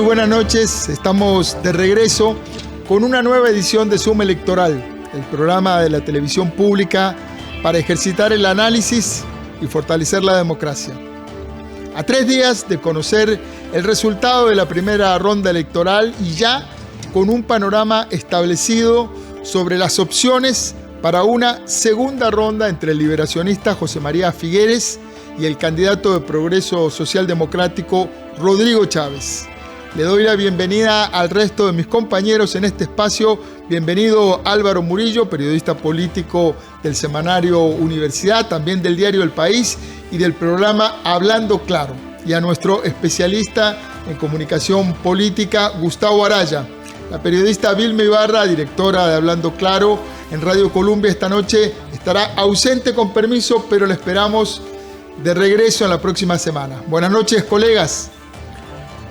Muy buenas noches, estamos de regreso con una nueva edición de Zoom Electoral, el programa de la televisión pública para ejercitar el análisis y fortalecer la democracia. A 3 días de conocer el resultado de la primera ronda electoral y ya con un panorama establecido sobre las opciones para una segunda ronda entre el liberacionista José María Figueres y el candidato de Progreso Social Democrático Rodrigo Chávez. Le doy la bienvenida al resto de mis compañeros en este espacio. Bienvenido Álvaro Murillo, periodista político del semanario Universidad, también del diario El País y del programa Hablando Claro. Y a nuestro especialista en comunicación política, Gustavo Araya. La periodista Vilma Ibarra, directora de Hablando Claro en Radio Colombia, esta noche estará ausente con permiso, pero la esperamos de regreso en la próxima semana. Buenas noches, colegas.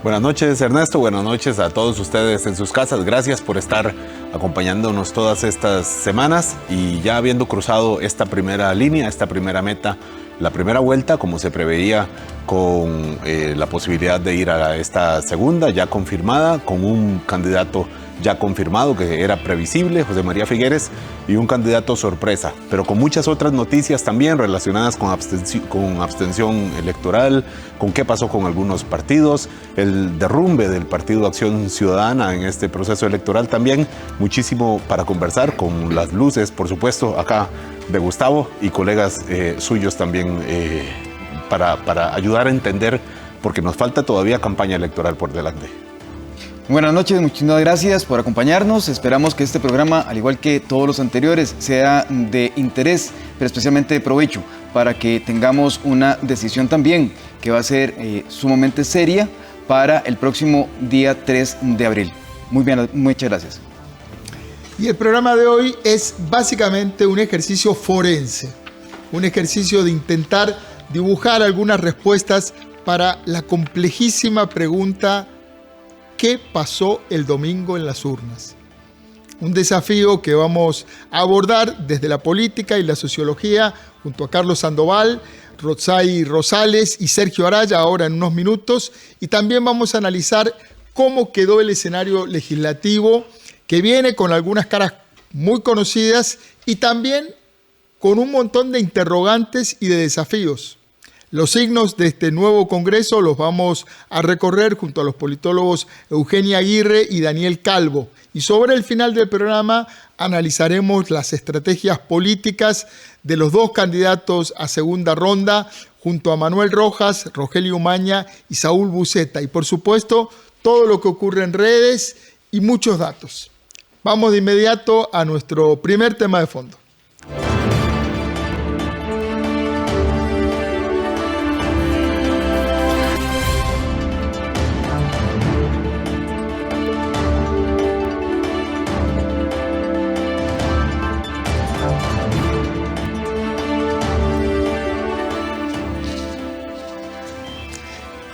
Buenas noches, Ernesto. Buenas noches a todos ustedes en sus casas. Gracias por estar acompañándonos todas estas semanas y ya habiendo cruzado esta primera línea, esta primera meta, la primera vuelta, como se preveía, con la posibilidad de ir a esta segunda ya confirmada, con un candidato ya confirmado que era previsible, José María Figueres, y un candidato sorpresa, pero con muchas otras noticias también relacionadas con abstención electoral, con qué pasó con algunos partidos, el derrumbe del Partido Acción Ciudadana en este proceso electoral también, muchísimo para conversar con las luces, por supuesto, acá de Gustavo y colegas suyos también para ayudar a entender, porque nos falta todavía campaña electoral por delante. Buenas noches, muchísimas gracias por acompañarnos. Esperamos que este programa, al igual que todos los anteriores, sea de interés, pero especialmente de provecho, para que tengamos una decisión también que va a ser sumamente seria para el próximo día 3 de abril. Muy bien, muchas gracias. Y el programa de hoy es básicamente un ejercicio forense, un ejercicio de intentar dibujar algunas respuestas para la complejísima pregunta: ¿qué pasó el domingo en las urnas? Un desafío que vamos a abordar desde la política y la sociología junto a Carlos Sandoval, Roxay Rosales y Sergio Araya ahora en unos minutos. Y también vamos a analizar cómo quedó el escenario legislativo, que viene con algunas caras muy conocidas y también con un montón de interrogantes y de desafíos. Los signos de este nuevo Congreso los vamos a recorrer junto a los politólogos Eugenia Aguirre y Daniel Calvo. Y sobre el final del programa analizaremos las estrategias políticas de los 2 candidatos a segunda ronda junto a Manuel Rojas, Rogelio Umaña y Saúl Buceta. Y por supuesto, todo lo que ocurre en redes y muchos datos. Vamos de inmediato a nuestro primer tema de fondo.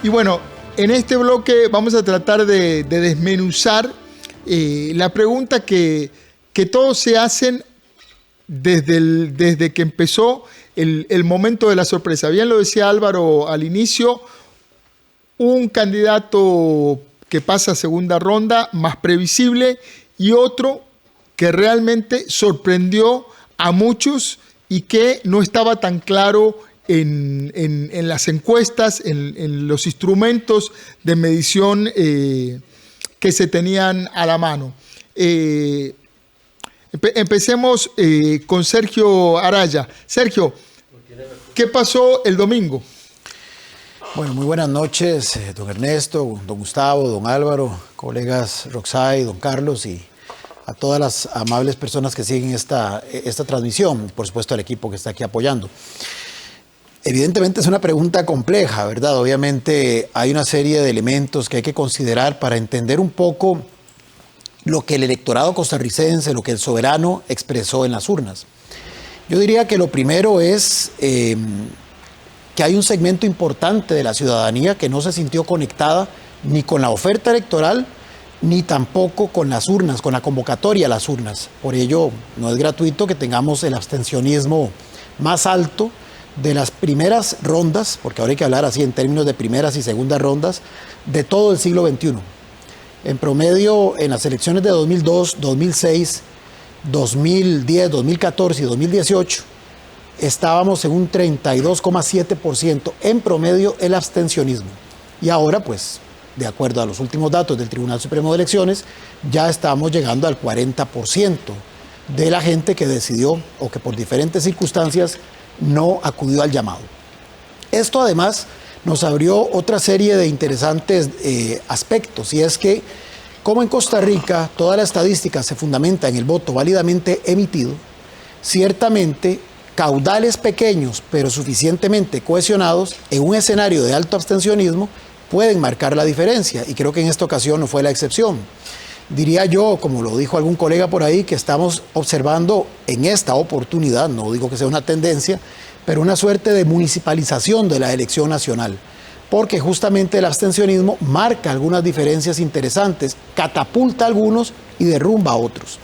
Y bueno, en este bloque vamos a tratar de desmenuzar la pregunta que todos se hacen desde que empezó el momento de la sorpresa. Bien lo decía Álvaro al inicio, un candidato que pasa a segunda ronda más previsible y otro que realmente sorprendió a muchos y que no estaba tan claro en las encuestas, en los instrumentos de medición que se tenían a la mano. Empecemos con Sergio Araya. Sergio, ¿qué pasó el domingo? Bueno, muy buenas noches, don Ernesto, don Gustavo, don Álvaro, colegas Roxay, don Carlos y a todas las amables personas que siguen esta transmisión, por supuesto al equipo que está aquí apoyando. Evidentemente es una pregunta compleja, ¿verdad? Obviamente hay una serie de elementos que hay que considerar para entender un poco lo que el electorado costarricense, lo que el soberano expresó en las urnas. Yo diría que lo primero es que hay un segmento importante de la ciudadanía que no se sintió conectada ni con la oferta electoral, ni tampoco con las urnas, con la convocatoria a las urnas. Por ello, no es gratuito que tengamos el abstencionismo más alto de las primeras rondas, porque ahora hay que hablar así en términos de primeras y segundas rondas, de todo el siglo XXI. En promedio, en las elecciones de 2002, 2006, 2010, 2014 y 2018, estábamos en un 32,7% en promedio el abstencionismo. Y ahora, pues, de acuerdo a los últimos datos del Tribunal Supremo de Elecciones, ya estamos llegando al 40% de la gente que decidió o que por diferentes circunstancias no acudió al llamado. Esto además nos abrió otra serie de interesantes aspectos, y es que, como en Costa Rica toda la estadística se fundamenta en el voto válidamente emitido, ciertamente caudales pequeños pero suficientemente cohesionados en un escenario de alto abstencionismo pueden marcar la diferencia, y creo que en esta ocasión no fue la excepción. Diría yo, como lo dijo algún colega por ahí, que estamos observando en esta oportunidad, no digo que sea una tendencia, pero una suerte de municipalización de la elección nacional, porque justamente el abstencionismo marca algunas diferencias interesantes, catapulta a algunos y derrumba a otros.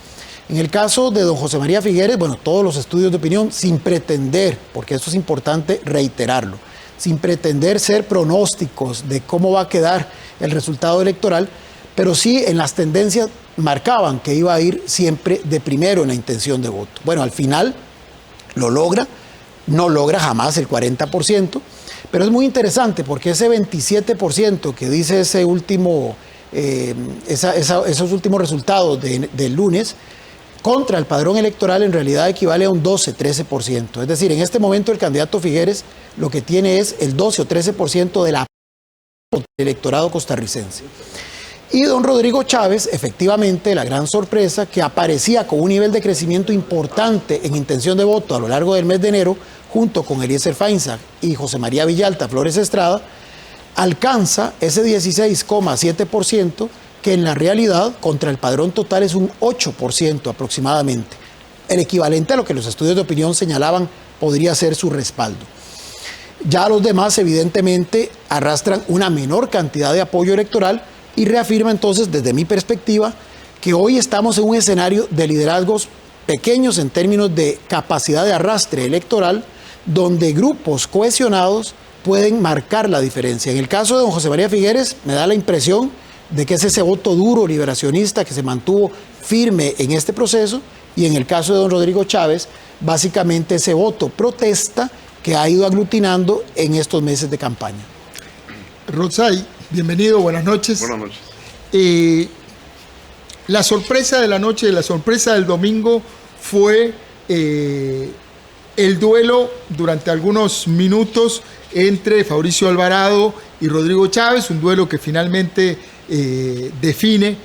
En el caso de don José María Figueres, bueno, todos los estudios de opinión, sin pretender, porque esto es importante reiterarlo, sin pretender ser pronósticos de cómo va a quedar el resultado electoral, pero sí en las tendencias marcaban que iba a ir siempre de primero en la intención de voto. Bueno, al final lo logra, no logra jamás el 40%, pero es muy interesante porque ese 27% que dice ese último, esos últimos resultados del lunes, contra el padrón electoral en realidad equivale a un 12-13%. Es decir, en este momento el candidato Figueres lo que tiene es el 12 o 13% del electorado costarricense. Y don Rodrigo Chávez, efectivamente, la gran sorpresa, que aparecía con un nivel de crecimiento importante en intención de voto a lo largo del mes de enero, junto con Eliezer Feinsack y José María Villalta Flores Estrada, alcanza ese 16,7%, que en la realidad contra el padrón total es un 8% aproximadamente. El equivalente a lo que los estudios de opinión señalaban podría ser su respaldo. Ya los demás evidentemente arrastran una menor cantidad de apoyo electoral y reafirma entonces desde mi perspectiva que hoy estamos en un escenario de liderazgos pequeños en términos de capacidad de arrastre electoral, donde grupos cohesionados pueden marcar la diferencia. En el caso de don José María Figueres me da la impresión de que es ese voto duro liberacionista que se mantuvo firme en este proceso, y en el caso de don Rodrigo Chávez, básicamente ese voto protesta que ha ido aglutinando en estos meses de campaña. Roxay, bienvenido, buenas noches. Buenas noches. La sorpresa de la noche, la sorpresa del domingo fue el duelo durante algunos minutos entre Fabricio Alvarado y Rodrigo Chávez, un duelo que finalmente define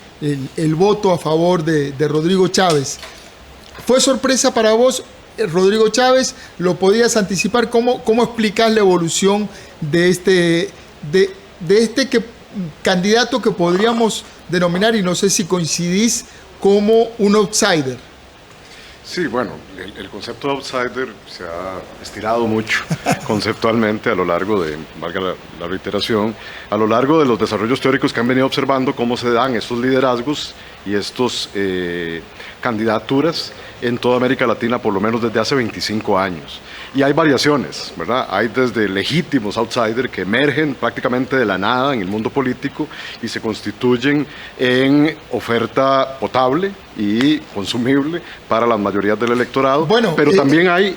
el voto a favor de Rodrigo Chávez. ¿Fue sorpresa para vos, Rodrigo Chávez? ¿Lo podías anticipar? ¿Cómo explicás la evolución de este candidato que podríamos denominar, y no sé si coincidís, como un outsider? Sí, bueno, el concepto de outsider se ha estirado mucho conceptualmente a lo largo de, valga la reiteración, a lo largo de los desarrollos teóricos que han venido observando cómo se dan estos liderazgos y estos candidaturas en toda América Latina, por lo menos desde hace 25 años. Y hay variaciones, ¿verdad? Hay desde legítimos outsiders que emergen prácticamente de la nada en el mundo político y se constituyen en oferta potable y consumible para las mayorías del electorado. Bueno, pero también hay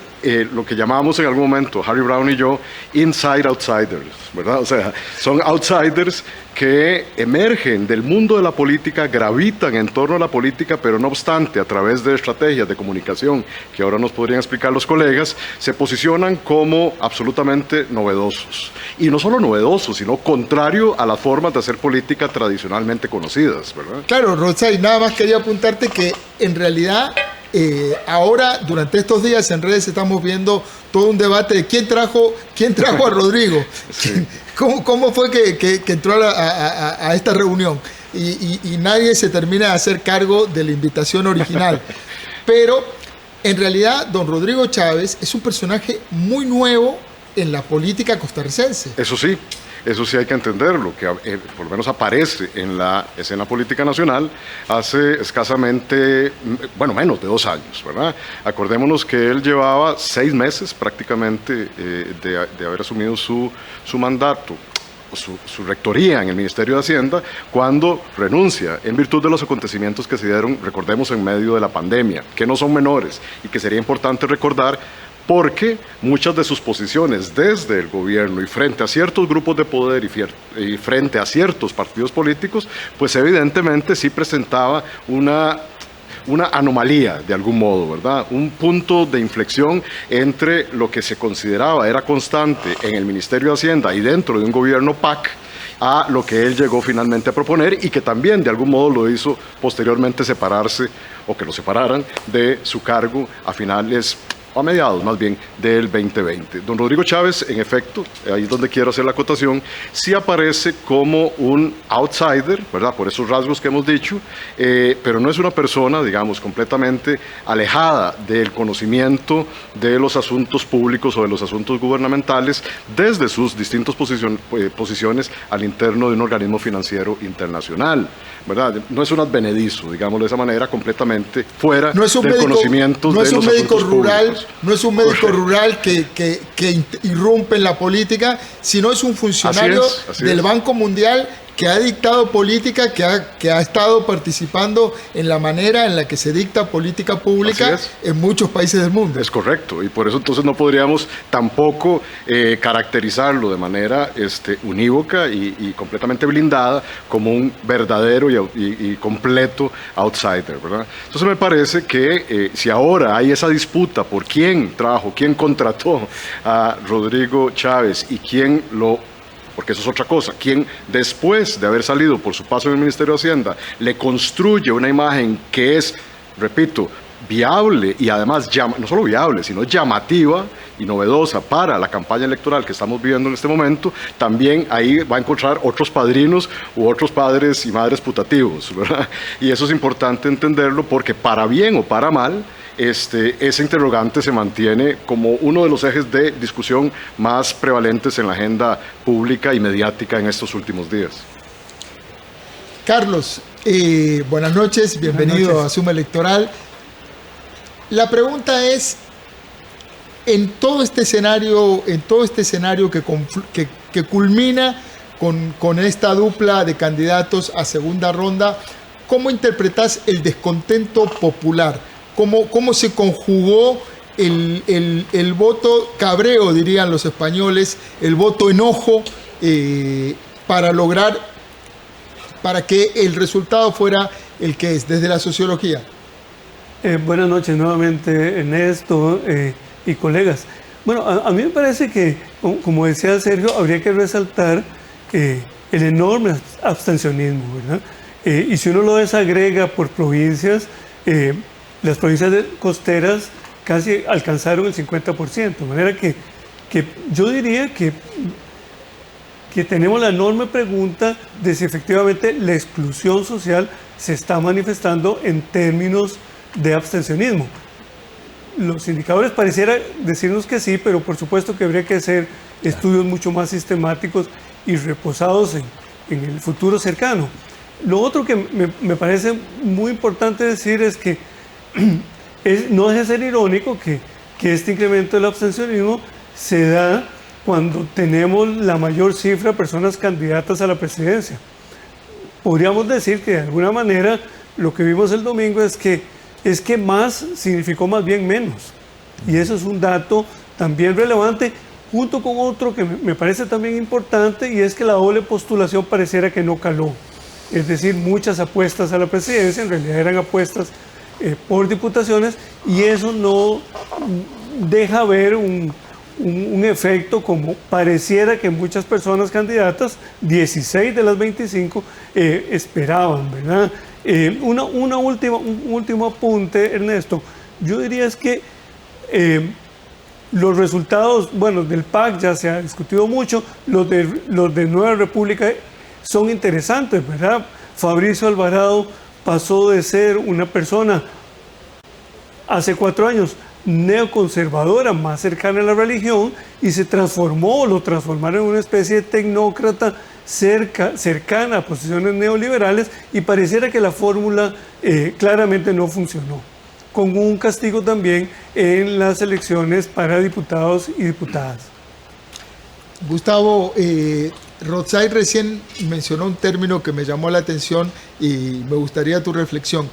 lo que llamábamos en algún momento, Harry Brown y yo, inside outsiders, ¿verdad? O sea, son outsiders que emergen del mundo de la política, gravitan en torno a la política, pero no obstante, a través de estrategias de comunicación que ahora nos podrían explicar los colegas, se posicionan como absolutamente novedosos. Y no solo novedosos, sino contrario a las formas de hacer política tradicionalmente conocidas, ¿verdad? Claro, Roxay, nada más quería apuntarte que en realidad ahora, durante estos días en redes estamos viendo todo un debate de quién trajo a Rodrigo. Sí. ¿Cómo fue que entró a esta reunión? Y nadie se termina de hacer cargo de la invitación original. Pero en realidad don Rodrigo Chávez es un personaje muy nuevo en la política costarricense. Eso sí hay que entenderlo, que por lo menos aparece en la escena política nacional hace escasamente, bueno, menos de 2 años, ¿verdad? Acordémonos que él llevaba 6 meses prácticamente de haber asumido su mandato. su rectoría en el Ministerio de Hacienda cuando renuncia en virtud de los acontecimientos que se dieron, recordemos, en medio de la pandemia, que no son menores y que sería importante recordar porque muchas de sus posiciones desde el gobierno y frente a ciertos grupos de poder y frente a ciertos partidos políticos, pues evidentemente sí presentaba una anomalía de algún modo, ¿verdad? Un punto de inflexión entre lo que se consideraba era constante en el Ministerio de Hacienda y dentro de un gobierno PAC a lo que él llegó finalmente a proponer y que también de algún modo lo hizo posteriormente separarse o que lo separaran de su cargo a finales a mediados más bien del 2020. Don Rodrigo Chávez, en efecto, ahí es donde quiero hacer la acotación, sí aparece como un outsider, ¿verdad? Por esos rasgos que hemos dicho, pero no es una persona, digamos, completamente alejada del conocimiento de los asuntos públicos o de los asuntos gubernamentales desde sus distintas posiciones al interno de un organismo financiero internacional, ¿verdad? No es un advenedizo, digámoslo de esa manera, completamente fuera del conocimiento de los asuntos públicos. No es un médico rural que irrumpe en la política, sino es un funcionario del Banco Mundial que ha dictado política, que ha estado participando en la manera en la que se dicta política pública en muchos países del mundo. Es correcto, y por eso entonces no podríamos tampoco caracterizarlo de manera unívoca y completamente blindada como un verdadero y completo outsider, ¿verdad? Entonces me parece que si ahora hay esa disputa por quién trajo, quién contrató a Rodrigo Chávez y quién porque eso es otra cosa, quien después de haber salido por su paso en el Ministerio de Hacienda le construye una imagen que es, repito, viable y además no solo viable, sino llamativa y novedosa para la campaña electoral que estamos viviendo en este momento, también ahí va a encontrar otros padrinos u otros padres y madres putativos, ¿verdad? Y eso es importante entenderlo porque para bien o para mal, ese interrogante se mantiene como uno de los ejes de discusión más prevalentes en la agenda pública y mediática en estos últimos días. Carlos, buenas noches, bienvenido a Suma Electoral. La pregunta es, en todo este escenario que culmina con esta dupla de candidatos a segunda ronda, ¿cómo interpretas el descontento popular? ¿Cómo se conjugó el voto cabreo, dirían los españoles, el voto enojo, para que el resultado fuera el que es, desde la sociología? Buenas noches nuevamente, Ernesto y colegas. Bueno, a mí me parece que, como decía Sergio, habría que resaltar el enorme abstencionismo, ¿verdad? Y si uno lo desagrega por provincias, las provincias costeras casi alcanzaron el 50%, de manera que yo diría que tenemos la enorme pregunta de si efectivamente la exclusión social se está manifestando en términos de abstencionismo. Los indicadores pareciera decirnos que sí, pero por supuesto que habría que hacer estudios mucho más sistemáticos y reposados en el futuro cercano. Lo otro que me parece muy importante decir es que no deja de ser irónico que este incremento del abstencionismo se da cuando tenemos la mayor cifra de personas candidatas a la presidencia. Podríamos decir que de alguna manera lo que vimos el domingo es que más significó más bien menos. Y eso es un dato también relevante, junto con otro que me parece también importante, y es que la doble postulación pareciera que no caló. Es decir, muchas apuestas a la presidencia en realidad eran apuestas por diputaciones, y eso no deja ver un efecto como pareciera que muchas personas candidatas, 16 de las 25, esperaban, ¿verdad? Un último apunte, Ernesto. Yo diría es que los resultados, bueno, del PAC ya se ha discutido mucho, los de Nueva República son interesantes, ¿verdad? Fabricio Alvarado pasó de ser una persona hace 4 años neoconservadora, más cercana a la religión, y lo transformaron en una especie de tecnócrata cercana a posiciones neoliberales, y pareciera que la fórmula claramente no funcionó, con un castigo también en las elecciones para diputados y diputadas. Gustavo, Roxay recién mencionó un término que me llamó la atención y me gustaría tu reflexión.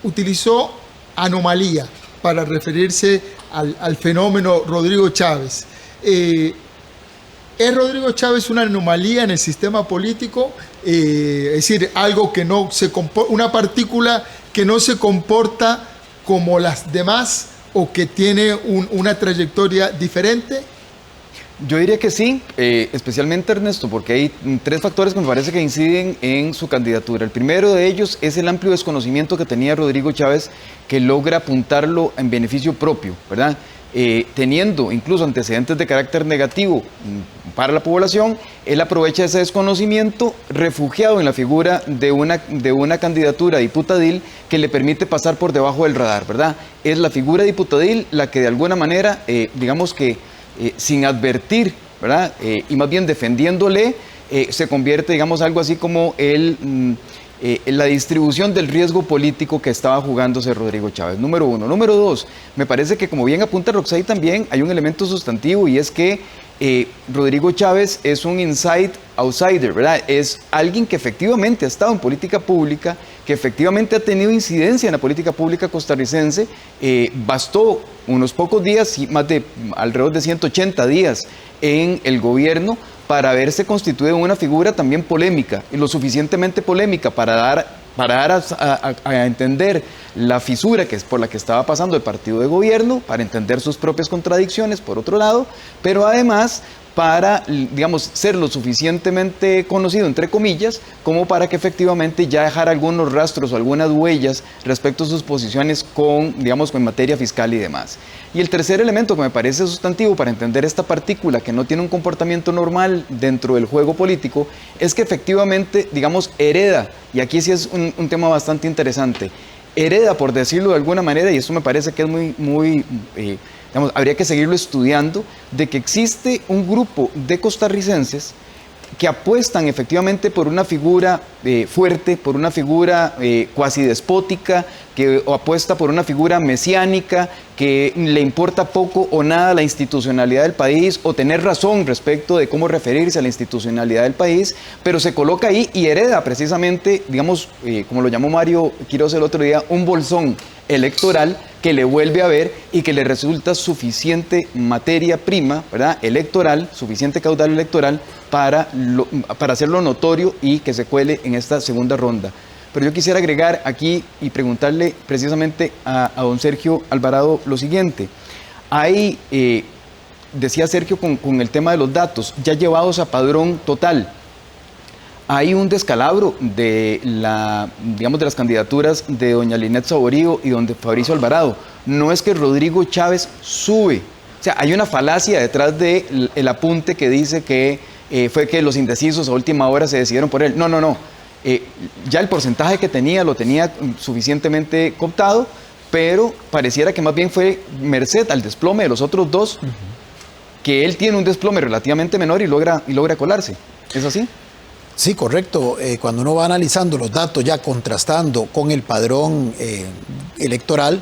Utilizó anomalía para referirse al fenómeno Rodrigo Chávez. ¿Es Rodrigo Chávez una anomalía en el sistema político? Es decir, algo que no se una partícula que no se comporta como las demás o que tiene una trayectoria diferente. Yo diría que sí, especialmente Ernesto, porque hay tres factores que me parece que inciden en su candidatura. El primero de ellos es el amplio desconocimiento que tenía Rodrigo Chávez, que logra apuntarlo en beneficio propio, ¿verdad? Teniendo incluso antecedentes de carácter negativo para la población, él aprovecha ese desconocimiento refugiado en la figura de una candidatura diputadil que le permite pasar por debajo del radar, ¿verdad? Es la figura diputadil la que de alguna manera, digamos que sin advertir, ¿verdad? Y más bien defendiéndole, se convierte, digamos, algo así como la distribución del riesgo político que estaba jugándose Rodrigo Chávez, número uno. Número dos, me parece que, como bien apunta Roxay también, hay un elemento sustantivo y es que Rodrigo Chávez es un inside outsider, ¿verdad? Es alguien que efectivamente ha estado en política pública, que efectivamente ha tenido incidencia en la política pública costarricense. Bastó unos pocos días, alrededor de 180 días en el gobierno, para haberse constituido una figura también polémica, y lo suficientemente polémica para dar a entender la fisura que es por la que estaba pasando el partido de gobierno, para entender sus propias contradicciones, por otro lado, pero además para, digamos, ser lo suficientemente conocido, entre comillas, como para que efectivamente ya dejara algunos rastros o algunas huellas respecto a sus posiciones digamos, en materia fiscal y demás. Y el tercer elemento que me parece sustantivo para entender esta partícula que no tiene un comportamiento normal dentro del juego político, es que efectivamente, digamos, hereda, y aquí sí es un tema bastante interesante, hereda, por decirlo de alguna manera, y esto me parece que es muy digamos, habría que seguirlo estudiando, de que existe un grupo de costarricenses que apuestan efectivamente por una figura fuerte, por una figura cuasi despótica, que apuesta por una figura mesiánica, que le importa poco o nada la institucionalidad del país o tener razón respecto de cómo referirse a la institucionalidad del país, pero se coloca ahí y hereda precisamente, digamos, como lo llamó Mario Quiroz el otro día, un bolsón electoral que le vuelve a ver y que le resulta suficiente materia prima, ¿verdad?, electoral, suficiente caudal electoral para hacerlo notorio y que se cuele en esta segunda ronda. Pero yo quisiera agregar aquí y preguntarle precisamente a don Sergio Alvarado lo siguiente. Hay, decía Sergio con el tema de los datos, ya llevados a padrón total. Hay un descalabro de las candidaturas de doña Linet Saborío y don Fabricio Alvarado. No es que Rodrigo Chávez sube. O sea, hay una falacia detrás del apunte que dice que fue que los indecisos a última hora se decidieron por él. No. Ya el porcentaje que tenía lo tenía suficientemente contado, pero pareciera que más bien fue merced al desplome de los otros dos, que él tiene un desplome relativamente menor y logra colarse. ¿Es así? Sí, correcto. Cuando uno va analizando los datos, ya contrastando con el padrón electoral,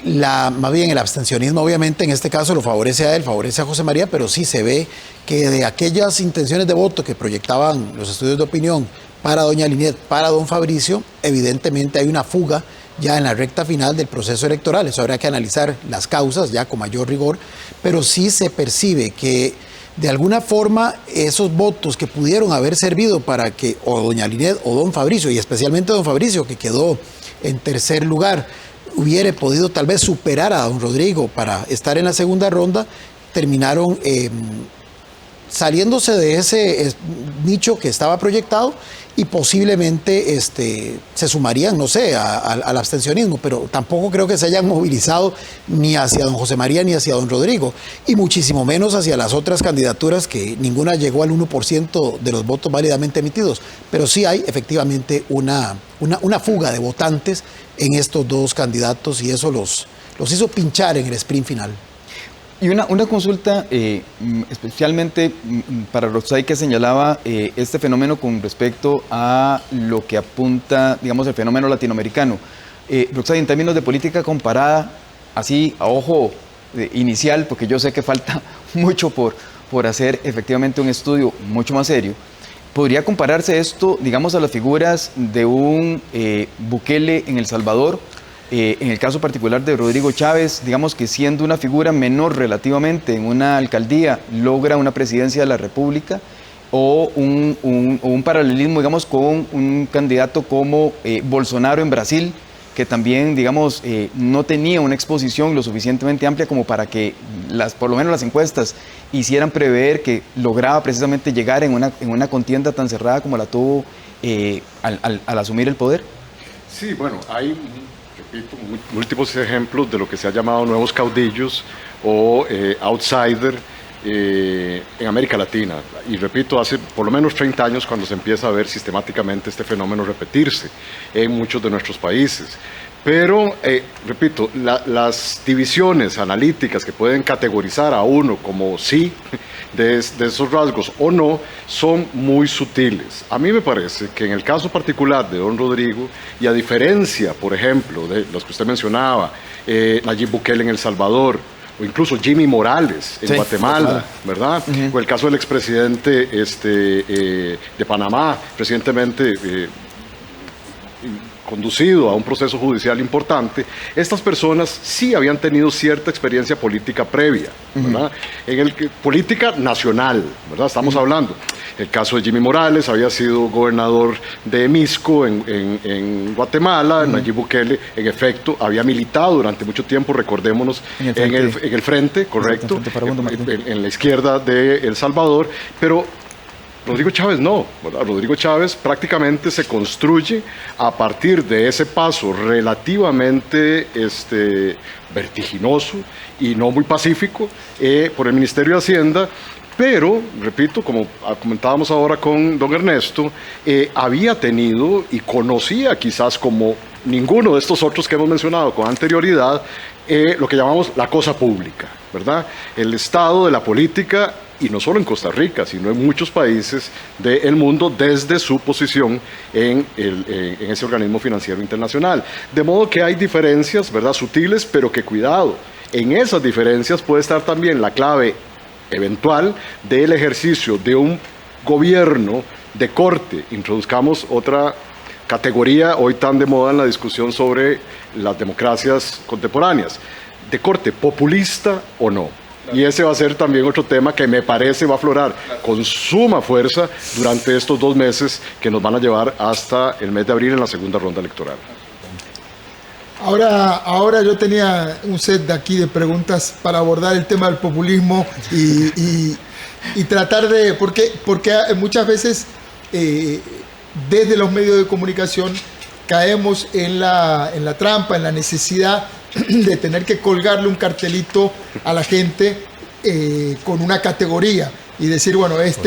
más bien el abstencionismo obviamente en este caso lo favorece a él, favorece a José María, pero sí se ve que de aquellas intenciones de voto que proyectaban los estudios de opinión para doña Linet, para don Fabricio, evidentemente hay una fuga ya en la recta final del proceso electoral. Eso habrá que analizar las causas ya con mayor rigor, pero sí se percibe que de alguna forma esos votos que pudieron haber servido para que o doña Linet o don Fabricio, y especialmente don Fabricio, que quedó en tercer lugar, hubiera podido tal vez superar a don Rodrigo para estar en la segunda ronda, terminaron saliéndose de ese nicho que estaba proyectado y posiblemente se sumarían, no sé, al abstencionismo, pero tampoco creo que se hayan movilizado ni hacia don José María ni hacia don Rodrigo, y muchísimo menos hacia las otras candidaturas que ninguna llegó al 1% de los votos válidamente emitidos, pero sí hay efectivamente una fuga de votantes en estos dos candidatos y eso los hizo pinchar en el sprint final. Y una consulta especialmente para Roxay, que señalaba este fenómeno con respecto a lo que apunta, digamos, el fenómeno latinoamericano. Roxay, en términos de política comparada, así a ojo inicial, porque yo sé que falta mucho por por hacer efectivamente un estudio mucho más serio. ¿Podría compararse esto, digamos, a las figuras de un Bukele en El Salvador? En el caso particular de Rodrigo Chávez, digamos que siendo una figura menor relativamente en una alcaldía, logra una presidencia de la República, o un paralelismo, digamos, con un candidato como Bolsonaro en Brasil, que también, digamos, no tenía una exposición lo suficientemente amplia como para que por lo menos las encuestas hicieran prever que lograba precisamente llegar en una contienda tan cerrada como la tuvo al asumir el poder? Sí, bueno, hay, repito, múltiples ejemplos de lo que se ha llamado nuevos caudillos o outsider en América Latina. Y repito, hace por lo menos 30 años cuando se empieza a ver sistemáticamente este fenómeno repetirse en muchos de nuestros países. Pero, repito, las divisiones analíticas que pueden categorizar a uno como sí de esos rasgos o no son muy sutiles. A mí me parece que en el caso particular de don Rodrigo, y a diferencia, por ejemplo, de los que usted mencionaba, Nayib Bukele en El Salvador, o incluso Jimmy Morales en Guatemala, ¿verdad? O el caso del expresidente de Panamá, recientemente conducido a un proceso judicial importante, estas personas sí habían tenido cierta experiencia política previa, ¿verdad? Política nacional, ¿verdad? Estamos hablando. El caso de Jimmy Morales había sido gobernador de Misco en Guatemala. Nayib Bukele, en efecto, había militado durante mucho tiempo, recordémonos, en el frente, correcto, en la izquierda de El Salvador, pero Rodrigo Chávez no, ¿verdad? Rodrigo Chávez prácticamente se construye a partir de ese paso relativamente vertiginoso y no muy pacífico por el Ministerio de Hacienda, pero, repito, como comentábamos ahora con don Ernesto, había tenido y conocía quizás como ninguno de estos otros que hemos mencionado con anterioridad, lo que llamamos la cosa pública, ¿verdad? El estado de la política, y no solo en Costa Rica, sino en muchos países del mundo desde su posición en ese organismo financiero internacional. De modo que hay diferencias, ¿verdad?, sutiles, pero que cuidado, en esas diferencias puede estar también la clave eventual del ejercicio de un gobierno de corte. Introduzcamos otra categoría hoy tan de moda en la discusión sobre las democracias contemporáneas, de corte populista o no. Y ese va a ser también otro tema que me parece va a aflorar con suma fuerza durante estos 2 meses que nos van a llevar hasta el mes de abril en la segunda ronda electoral. Ahora yo tenía un set de aquí de preguntas para abordar el tema del populismo y tratar de... Porque muchas veces desde los medios de comunicación caemos en la trampa, en la necesidad de tener que colgarle un cartelito a la gente con una categoría y decir, bueno, es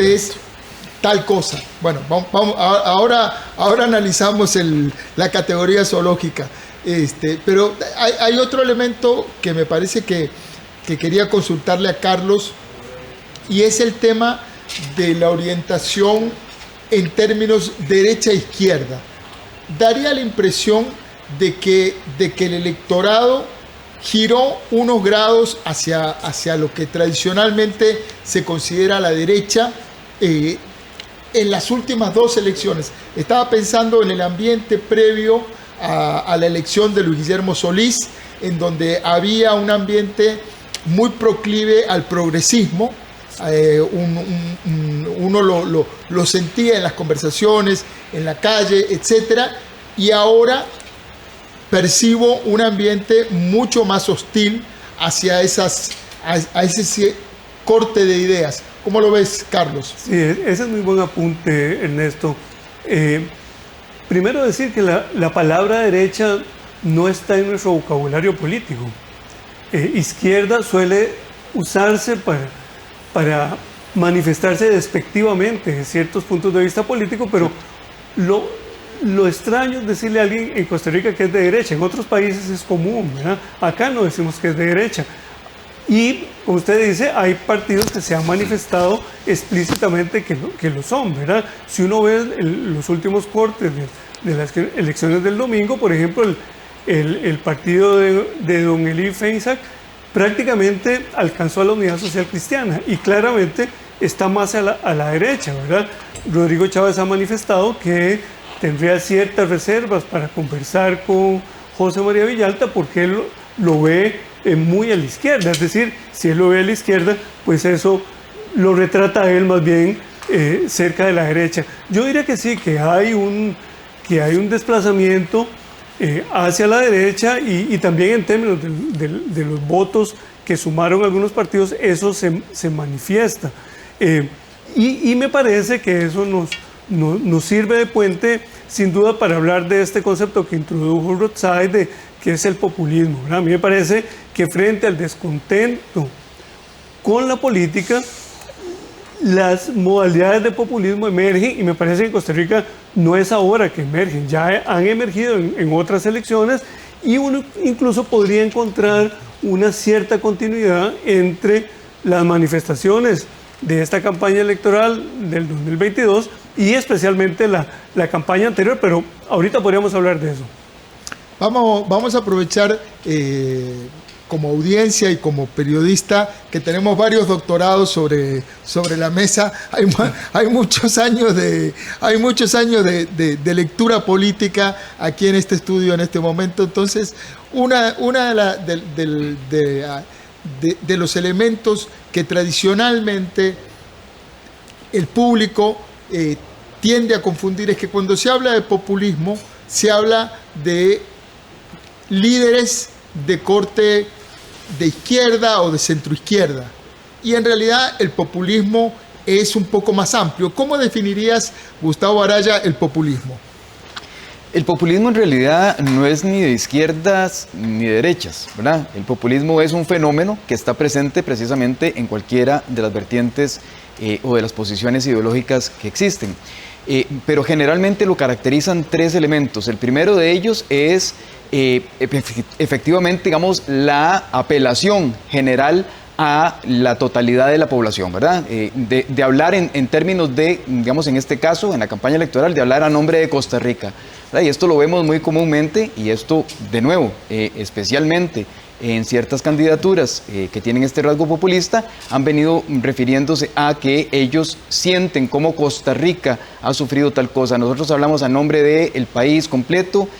tal cosa. Bueno, ahora analizamos la categoría zoológica. Pero hay otro elemento que me parece que quería consultarle a Carlos, y es el tema de la orientación en términos derecha-izquierda. Daría la impresión de que el electorado giró unos grados hacia lo que tradicionalmente se considera la derecha en las últimas 2 elecciones. Estaba pensando en el ambiente previo a la elección de Luis Guillermo Solís, en donde había un ambiente muy proclive al progresismo. Uno lo sentía en las conversaciones, en la calle, etc. Y ahora percibo un ambiente mucho más hostil hacia ese corte de ideas. ¿Cómo lo ves, Carlos? Sí, ese es muy buen apunte, Ernesto. Primero decir que la palabra derecha no está en nuestro vocabulario político. Izquierda suele usarse para manifestarse despectivamente en ciertos puntos de vista político, pero lo extraño es decirle a alguien en Costa Rica que es de derecha. En otros países es común, ¿verdad? Acá no decimos que es de derecha. Y, como usted dice, hay partidos que se han manifestado explícitamente que lo son, ¿verdad? Si uno ve los últimos cortes de las elecciones del domingo, por ejemplo, el partido de don Eli Feinsack prácticamente alcanzó a la Unidad Social Cristiana y claramente está más a la derecha, ¿verdad? Rodrigo Chávez ha manifestado que tendría ciertas reservas para conversar con José María Villalta porque él lo ve muy a la izquierda, es decir, si él lo ve a la izquierda, pues eso lo retrata a él más bien cerca de la derecha. Yo diría que sí, que hay un desplazamiento hacia la derecha y también en términos de los votos que sumaron algunos partidos, eso se manifiesta. Y me parece que eso nos sirve de puente, sin duda, para hablar de este concepto que introdujo Rothschild, que es el populismo, ¿verdad? A mí me parece que frente al descontento con la política, las modalidades de populismo emergen y me parece que en Costa Rica no es ahora que emergen, ya han emergido en otras elecciones y uno incluso podría encontrar una cierta continuidad entre las manifestaciones de esta campaña electoral del 2022 y especialmente la campaña anterior, pero ahorita podríamos hablar de eso. Vamos a aprovechar como audiencia y como periodista que tenemos varios doctorados sobre la mesa. Hay muchos años de lectura política aquí en este estudio en este momento. Entonces, una de los elementos que tradicionalmente el público tiende a confundir es que cuando se habla de populismo se habla de líderes de corte de izquierda o de centroizquierda. Y en realidad el populismo es un poco más amplio. ¿Cómo definirías, Gustavo Araya, el populismo? El populismo en realidad no es ni de izquierdas ni de derechas, ¿verdad? El populismo es un fenómeno que está presente precisamente en cualquiera de las vertientes o de las posiciones ideológicas que existen. Pero generalmente lo caracterizan tres elementos. El primero de ellos es efectivamente, digamos, la apelación general a la totalidad de la población, ¿verdad? De hablar en términos de, digamos, en este caso, en la campaña electoral, de hablar a nombre de Costa Rica, ¿verdad? Y esto lo vemos muy comúnmente, y esto, de nuevo, especialmente en ciertas candidaturas que tienen este rasgo populista, han venido refiriéndose a que ellos sienten cómo Costa Rica ha sufrido tal cosa. Nosotros hablamos a nombre del país completo,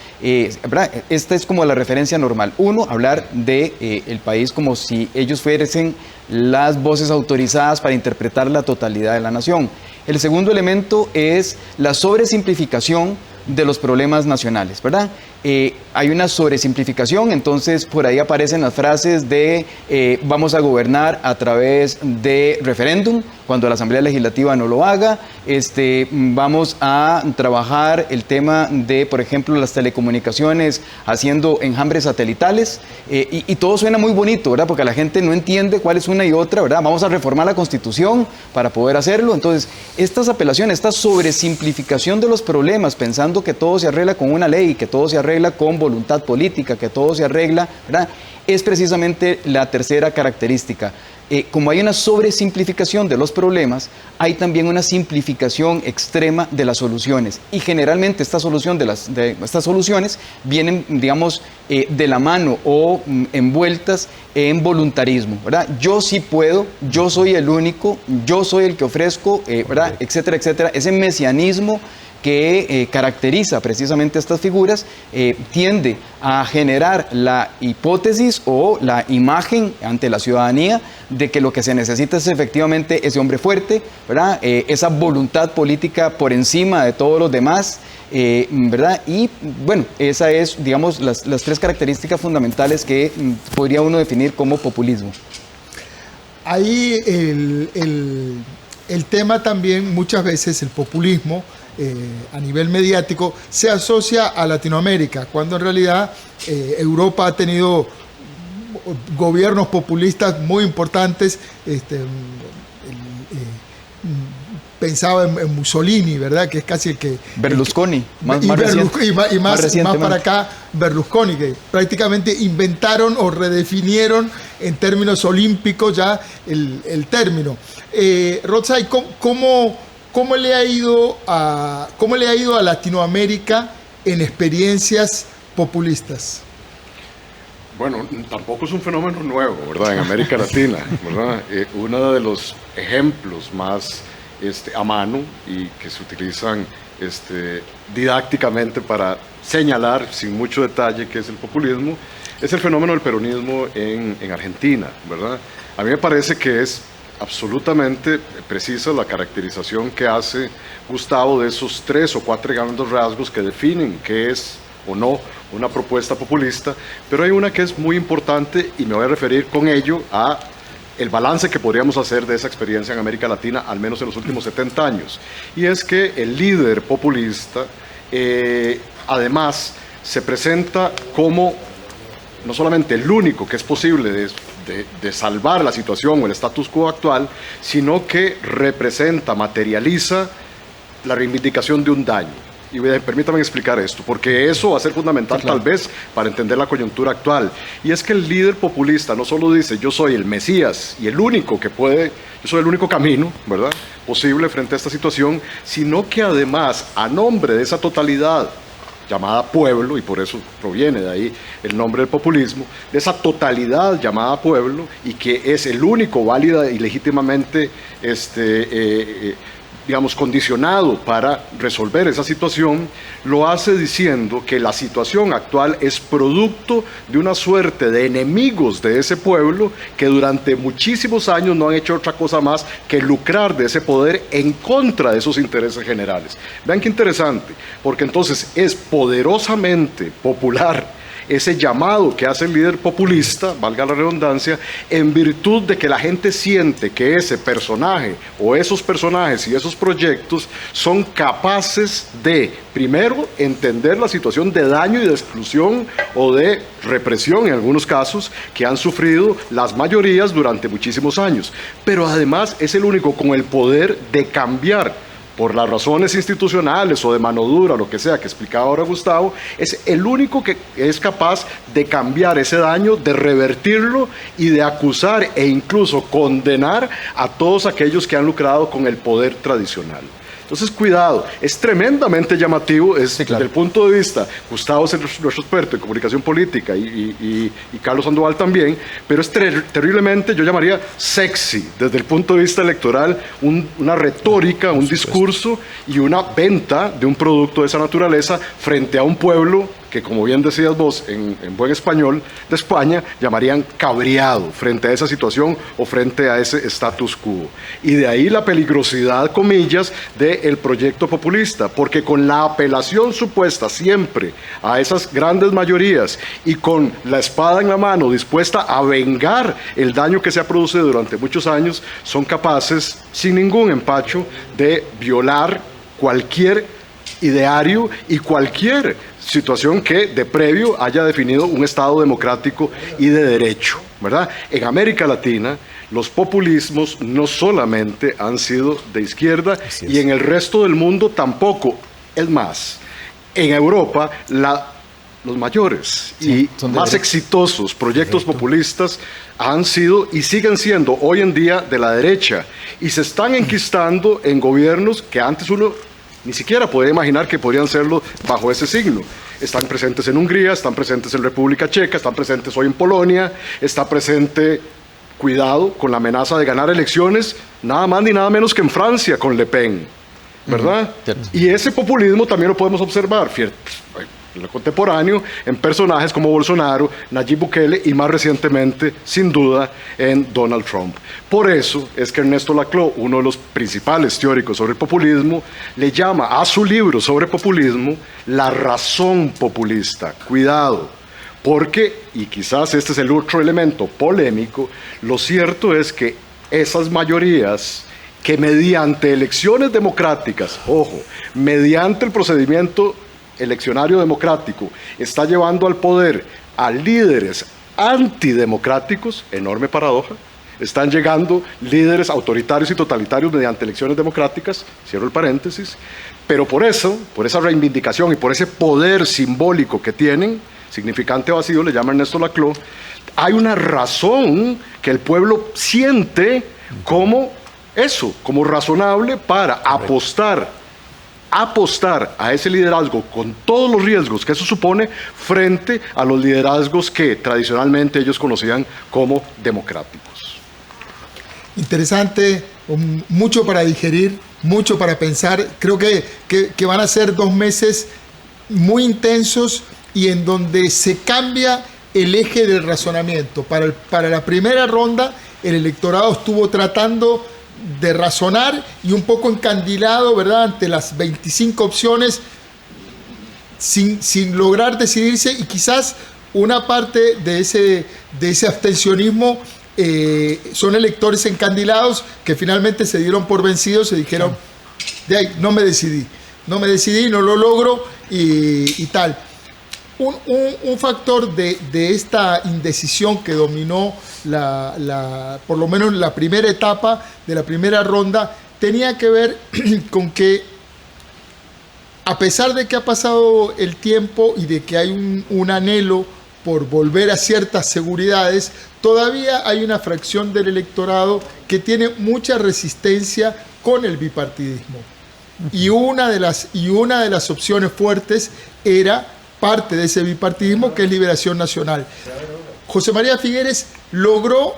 ¿verdad? Esta es como la referencia normal. Uno, hablar de el país como si ellos fuesen las voces autorizadas para interpretar la totalidad de la nación. El segundo elemento es la sobresimplificación de los problemas nacionales, ¿verdad? Hay una sobresimplificación, entonces por ahí aparecen las frases de vamos a gobernar a través de referéndum, cuando la Asamblea Legislativa no lo haga, vamos a trabajar el tema de, por ejemplo, las telecomunicaciones haciendo enjambres satelitales, y todo suena muy bonito, ¿verdad? Porque la gente no entiende cuál es una y otra, ¿verdad? Vamos a reformar la Constitución para poder hacerlo. Entonces, estas apelaciones, esta sobresimplificación de los problemas, pensando que todo se arregla con una ley, que todo se arregla con voluntad política, que todo se arregla, ¿verdad? Es precisamente la tercera característica. Como hay una sobresimplificación de los problemas, hay también una simplificación extrema de las soluciones. Y generalmente estas soluciones vienen, digamos, de la mano o envueltas en voluntarismo, ¿verdad? Yo sí puedo, yo soy el único, yo soy el que ofrezco, ¿verdad? Etcétera, etcétera. Ese mesianismo que caracteriza precisamente estas figuras, tiende a generar la hipótesis o la imagen ante la ciudadanía de que lo que se necesita es efectivamente ese hombre fuerte, ¿verdad? Esa voluntad política por encima de todos los demás, ¿verdad? Y bueno, esas es, digamos, las tres características fundamentales que podría uno definir como populismo. Ahí el tema también, muchas veces el populismo a nivel mediático se asocia a Latinoamérica, cuando en realidad Europa ha tenido gobiernos populistas muy importantes. Pensaba en Mussolini, ¿verdad? Que es casi el que... Berlusconi, más para acá, Berlusconi, que prácticamente inventaron o redefinieron en términos olímpicos ya el término. Rothschild, ¿cómo le ha ido a Latinoamérica en experiencias populistas? Bueno, tampoco es un fenómeno nuevo, ¿verdad? En América Latina, ¿verdad? Uno de los ejemplos más a mano y que se utilizan didácticamente para señalar sin mucho detalle qué es el populismo, es el fenómeno del peronismo en Argentina, ¿verdad? A mí me parece que es absolutamente precisa la caracterización que hace Gustavo de esos 3 o 4 grandes rasgos que definen qué es o no una propuesta populista, pero hay una que es muy importante y me voy a referir con ello a el balance que podríamos hacer de esa experiencia en América Latina, al menos en los últimos 70 años, y es que el líder populista además se presenta como no solamente el único que es posible de salvar la situación o el status quo actual, sino que representa, materializa la reivindicación de un daño. Y permítanme explicar esto, porque eso va a ser fundamental tal vez para entender la coyuntura actual. Y es que el líder populista no solo dice yo soy el Mesías y el único que puede, yo soy el único camino, ¿verdad?, posible frente a esta situación, sino que además a nombre de esa totalidad llamada pueblo, y por eso proviene de ahí el nombre del populismo, de esa totalidad llamada pueblo y que es el único válida y legítimamente digamos, condicionado para resolver esa situación, lo hace diciendo que la situación actual es producto de una suerte de enemigos de ese pueblo que durante muchísimos años no han hecho otra cosa más que lucrar de ese poder en contra de esos intereses generales. Vean qué interesante, porque entonces es poderosamente popular ese llamado que hace el líder populista, valga la redundancia, en virtud de que la gente siente que ese personaje o esos personajes y esos proyectos son capaces de, primero, entender la situación de daño y de exclusión o de represión en algunos casos que han sufrido las mayorías durante muchísimos años, pero además es el único con el poder de cambiar por las razones institucionales o de mano dura, lo que sea, que explicaba ahora Gustavo, es el único que es capaz de cambiar ese daño, de revertirlo y de acusar e incluso condenar a todos aquellos que han lucrado con el poder tradicional. Entonces, cuidado, es tremendamente llamativo, sí, claro, desde el punto de vista, Gustavo es nuestro experto en comunicación política y Carlos Sandoval también, pero es terriblemente, yo llamaría sexy, desde el punto de vista electoral, una retórica, un discurso y una venta de un producto de esa naturaleza frente a un pueblo que, como bien decías vos, en buen español de España, llamarían cabreado frente a esa situación o frente a ese status quo. Y de ahí la peligrosidad, comillas, del proyecto populista, porque con la apelación supuesta siempre a esas grandes mayorías y con la espada en la mano dispuesta a vengar el daño que se ha producido durante muchos años, son capaces, sin ningún empacho, de violar cualquier ideario y cualquier situación que de previo haya definido un Estado democrático y de derecho, ¿verdad? En América Latina, los populismos no solamente han sido de izquierda y en el resto del mundo tampoco. Es más, en Europa, los mayores y más exitosos proyectos populistas han sido y siguen siendo hoy en día de la derecha y se están enquistando en gobiernos que antes uno ni siquiera podía imaginar que podrían serlo bajo ese signo. Están presentes en Hungría, están presentes en República Checa, están presentes hoy en Polonia, está presente, cuidado, con la amenaza de ganar elecciones, nada más ni nada menos que en Francia con Le Pen, ¿verdad? Y ese populismo también lo podemos observar en lo contemporáneo, en personajes como Bolsonaro, Nayib Bukele y más recientemente, sin duda, en Donald Trump. Por eso es que Ernesto Laclau, uno de los principales teóricos sobre el populismo, le llama a su libro sobre populismo la razón populista. Cuidado, porque, y quizás este es el otro elemento polémico, lo cierto es que esas mayorías que mediante elecciones democráticas, ojo, mediante el procedimiento eleccionario democrático, está llevando al poder a líderes antidemocráticos, enorme paradoja, están llegando líderes autoritarios y totalitarios mediante elecciones democráticas, cierro el paréntesis, pero por eso, por esa reivindicación y por ese poder simbólico que tienen, significante vacío, le llama Ernesto Laclau, hay una razón que el pueblo siente como eso, como razonable para apostar apostar a ese liderazgo con todos los riesgos que eso supone frente a los liderazgos que tradicionalmente ellos conocían como democráticos. Interesante, mucho para digerir, mucho para pensar. Creo que van a ser 2 meses muy intensos y en donde se cambia el eje del razonamiento. Para la primera ronda, el electorado estuvo tratando de razonar y un poco encandilado, ¿verdad?, ante las 25 opciones, sin lograr decidirse, y quizás una parte de ese abstencionismo son electores encandilados que finalmente se dieron por vencidos y dijeron, de ahí, no me decidí, no lo logro y tal. Un factor de esta indecisión que dominó por lo menos la primera etapa de la primera ronda tenía que ver con que, a pesar de que ha pasado el tiempo y de que hay un anhelo por volver a ciertas seguridades, todavía hay una fracción del electorado que tiene mucha resistencia con el bipartidismo. Y una de las opciones fuertes era parte de ese bipartidismo, que es Liberación Nacional. José María Figueres logró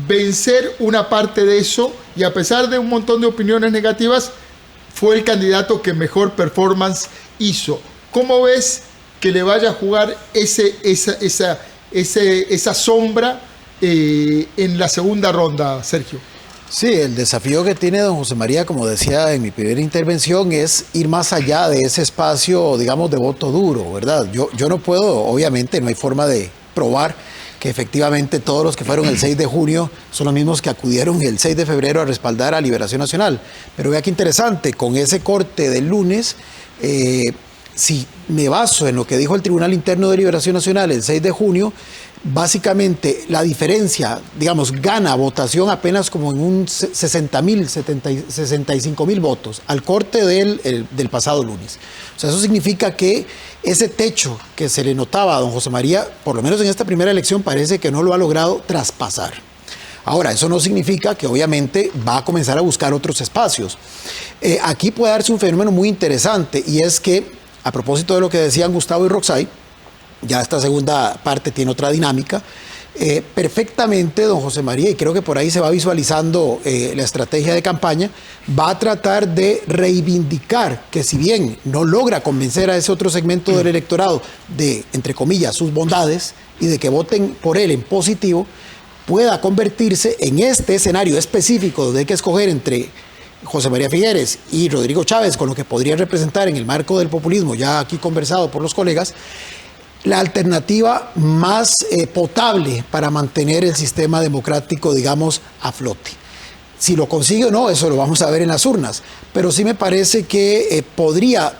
vencer una parte de eso y, a pesar de un montón de opiniones negativas, fue el candidato que mejor performance hizo. ¿Cómo ves que le vaya a jugar esa sombra en la segunda ronda, Sergio? Sí, el desafío que tiene don José María, como decía en mi primera intervención, es ir más allá de ese espacio, digamos, de voto duro, ¿verdad? Yo no puedo, obviamente, no hay forma de probar que efectivamente todos los que fueron el 6 de junio son los mismos que acudieron el 6 de febrero a respaldar a Liberación Nacional. Pero vea qué interesante, con ese corte del lunes, si me baso en lo que dijo el Tribunal Interno de Liberación Nacional el 6 de junio, básicamente la diferencia, digamos, gana votación apenas como en un 65,000 votos al corte del pasado lunes. O sea, eso significa que ese techo que se le notaba a don José María, por lo menos en esta primera elección, parece que no lo ha logrado traspasar. Ahora, eso no significa que obviamente va a comenzar a buscar otros espacios. Aquí puede darse un fenómeno muy interesante, y es que, a propósito de lo que decían Gustavo y Roxay, ya esta segunda parte tiene otra dinámica. Perfectamente don José María, y creo que por ahí se va visualizando la estrategia de campaña, va a tratar de reivindicar que, si bien no logra convencer a ese otro segmento del electorado de, entre comillas, sus bondades y de que voten por él en positivo, pueda convertirse en este escenario específico donde hay que escoger entre José María Figueres y Rodrigo Chávez, con lo que podría representar en el marco del populismo, ya aquí conversado por los colegas, la alternativa más potable para mantener el sistema democrático, digamos, a flote. Si lo consigue o no, eso lo vamos a ver en las urnas, pero sí me parece que podría,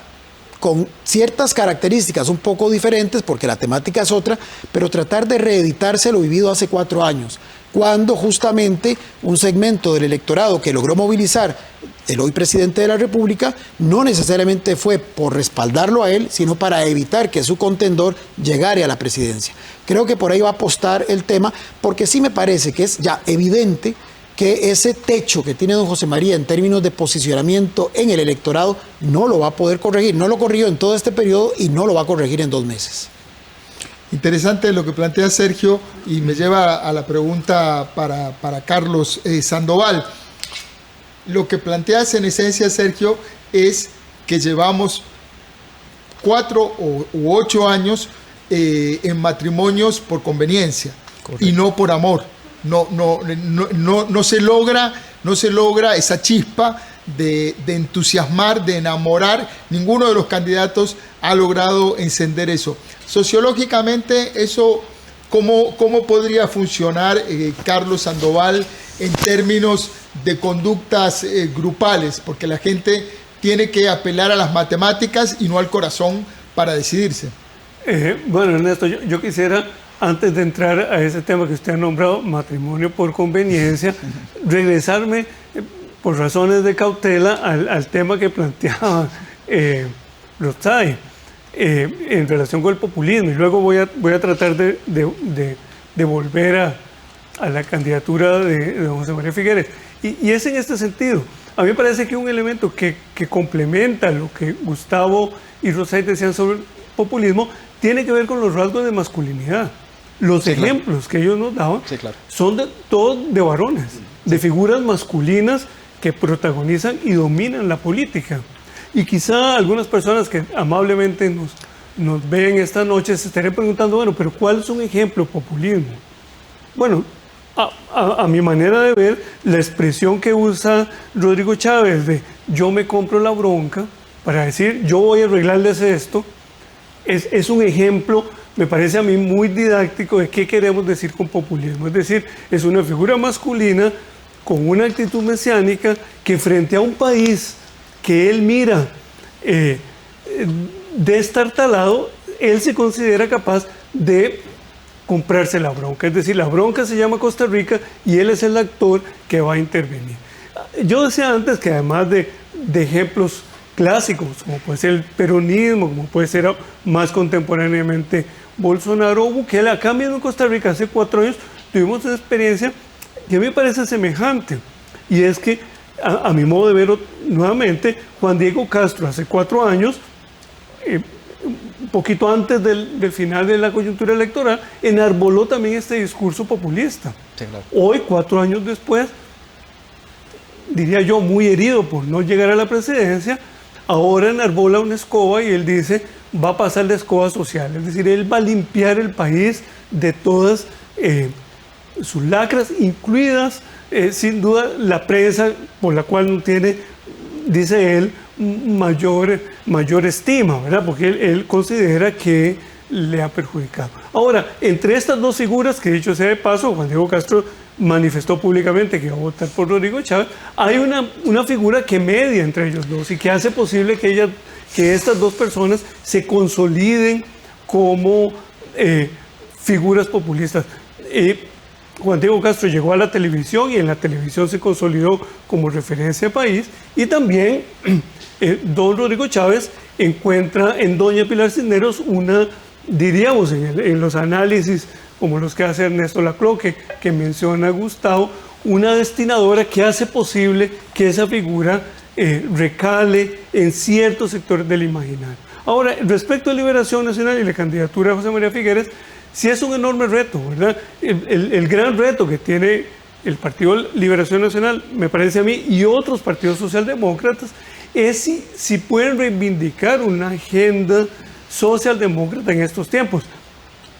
con ciertas características un poco diferentes, porque la temática es otra, pero tratar de reeditarse lo vivido hace 4 años, cuando justamente un segmento del electorado que logró movilizar el hoy presidente de la República no necesariamente fue por respaldarlo a él, sino para evitar que su contendor llegara a la presidencia. Creo que por ahí va a apostar el tema, porque sí me parece que es ya evidente que ese techo que tiene don José María en términos de posicionamiento en el electorado no lo va a poder corregir. No lo corrigió en todo este periodo y no lo va a corregir en 2 meses. Interesante lo que plantea Sergio, y me lleva a la pregunta para Carlos Sandoval. Lo que planteas en esencia, Sergio, es que llevamos 4 u 8 años en matrimonios por conveniencia. Correcto. Y no por amor. No se logra esa chispa de entusiasmar, de enamorar. Ninguno de los candidatos ha logrado encender eso. Sociológicamente, eso, ¿cómo podría funcionar, Carlos Sandoval, en términos de conductas grupales? Porque la gente tiene que apelar a las matemáticas y no al corazón para decidirse. Bueno, Ernesto, yo quisiera, antes de entrar a ese tema que usted ha nombrado, matrimonio por conveniencia, regresarme por razones de cautela al tema que planteaba Roxay en relación con el populismo, y luego voy a tratar de volver a la candidatura de don José María Figueres. Y es en este sentido. A mí me parece que un elemento que complementa lo que Gustavo y Rosay decían sobre el populismo tiene que ver con los rasgos de masculinidad. Los ejemplos que ellos nos daban son todos de varones, de figuras masculinas que protagonizan y dominan la política. Y quizá algunas personas que amablemente nos ven esta noche se estarían preguntando, bueno, pero ¿cuál es un ejemplo de populismo? Bueno, a mi manera de ver, la expresión que usa Rodrigo Chávez de yo me compro la bronca para decir yo voy a arreglarles esto, es un ejemplo, me parece a mí muy didáctico de qué queremos decir con populismo. Es decir, es una figura masculina con una actitud mesiánica que frente a un país que él mira destartalado, él se considera capaz de comprarse la bronca. Es decir, la bronca se llama Costa Rica y él es el actor que va a intervenir. Yo decía antes que además de ejemplos clásicos, como puede ser el peronismo, como puede ser más contemporáneamente Bolsonaro o Bukele, acá mismo en Costa Rica hace 4 años tuvimos una experiencia que me parece semejante, y es que a mi modo de verlo nuevamente, Juan Diego Castro hace 4 años, un poquito antes del final de la coyuntura electoral, enarboló también este discurso populista. Sí, claro. Hoy, 4 años después, diría yo, muy herido por no llegar a la presidencia, ahora enarbola una escoba y él dice, va a pasar la escoba social. Es decir, él va a limpiar el país de todas sus lacras, incluidas, sin duda, la prensa, por la cual no tiene, dice él, mayor estima, ¿verdad? Porque él considera que le ha perjudicado. Ahora, entre estas dos figuras, que dicho sea de paso, Juan Diego Castro manifestó públicamente que iba a votar por Rodrigo Chávez, hay una figura que media entre ellos dos y que hace posible que estas dos personas se consoliden como figuras populistas. Juan Diego Castro llegó a la televisión y en la televisión se consolidó como referencia de país, y también don Rodrigo Chávez encuentra en doña Pilar Cisneros diríamos en los análisis como los que hace Ernesto Laclau, que menciona Gustavo, una destinadora que hace posible que esa figura recale en ciertos sectores del imaginario. Ahora, respecto a Liberación Nacional y la candidatura de José María Figueres, sí es un enorme reto, ¿verdad? El gran reto que tiene el Partido Liberación Nacional, me parece a mí, y otros partidos socialdemócratas, es si pueden reivindicar una agenda socialdemócrata en estos tiempos.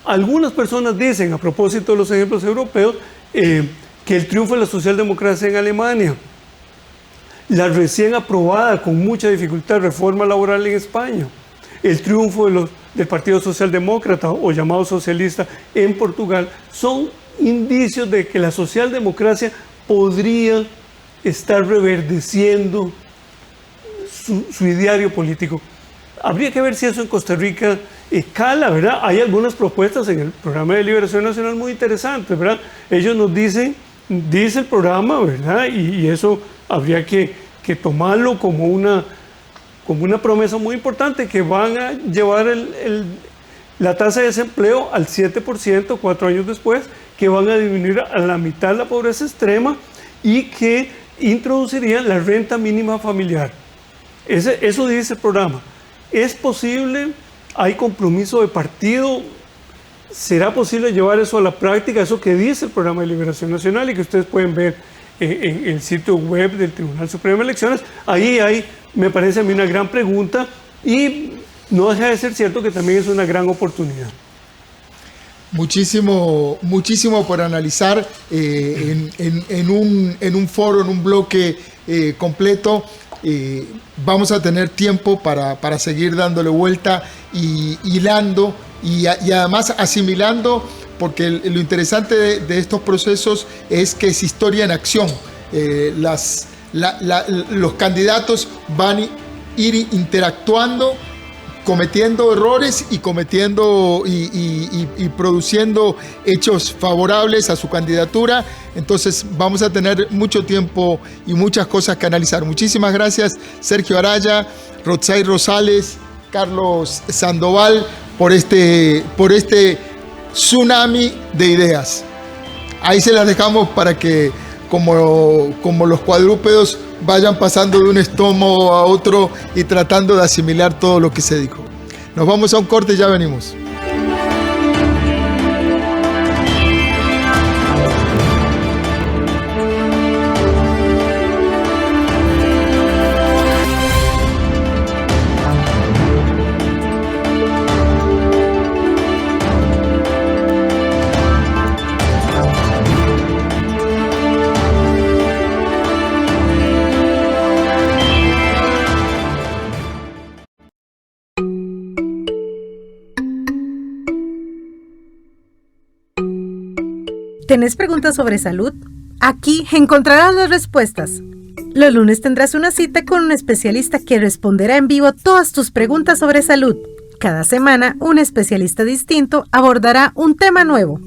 Algunas personas dicen, a propósito de los ejemplos europeos, que el triunfo de la socialdemocracia en Alemania, la recién aprobada con mucha dificultad reforma laboral en España, el triunfo del Partido Socialdemócrata o llamado socialista en Portugal, son indicios de que la socialdemocracia podría estar reverdeciendo su ideario político. Habría que ver si eso en Costa Rica cala, ¿verdad? Hay algunas propuestas en el programa de Liberación Nacional muy interesantes, ¿verdad? Ellos nos dice el programa, ¿verdad? Y eso habría que tomarlo como una promesa muy importante, que van a llevar la tasa de desempleo al 7% 4 años después, que van a disminuir a la mitad la pobreza extrema y que introducirían la renta mínima familiar. Eso dice el programa. ¿Es posible? ¿Hay compromiso de partido? ¿Será posible llevar eso a la práctica? Eso que dice el programa de Liberación Nacional y que ustedes pueden ver en el sitio web del Tribunal Supremo de Elecciones. Ahí hay, me parece a mí, una gran pregunta, y no deja de ser cierto que también es una gran oportunidad. Muchísimo por analizar en un foro, en un bloque completo. Vamos a tener tiempo para seguir dándole vuelta y hilando y además asimilando, porque lo interesante de estos procesos es que es historia en acción. Los candidatos van a ir interactuando, cometiendo errores y produciendo hechos favorables a su candidatura. Entonces vamos a tener mucho tiempo y muchas cosas que analizar. Muchísimas gracias, Sergio Araya, Roxay Rosales, Carlos Sandoval, por este tsunami de ideas. ahí se las dejamos para que, como los cuadrúpedos, vayan pasando de un estómago a otro y tratando de asimilar todo lo que se dijo. Nos vamos a un corte y ya venimos. ¿Tenés preguntas sobre salud? Aquí encontrarás las respuestas. Los lunes tendrás una cita con un especialista que responderá en vivo todas tus preguntas sobre salud. Cada semana, un especialista distinto abordará un tema nuevo.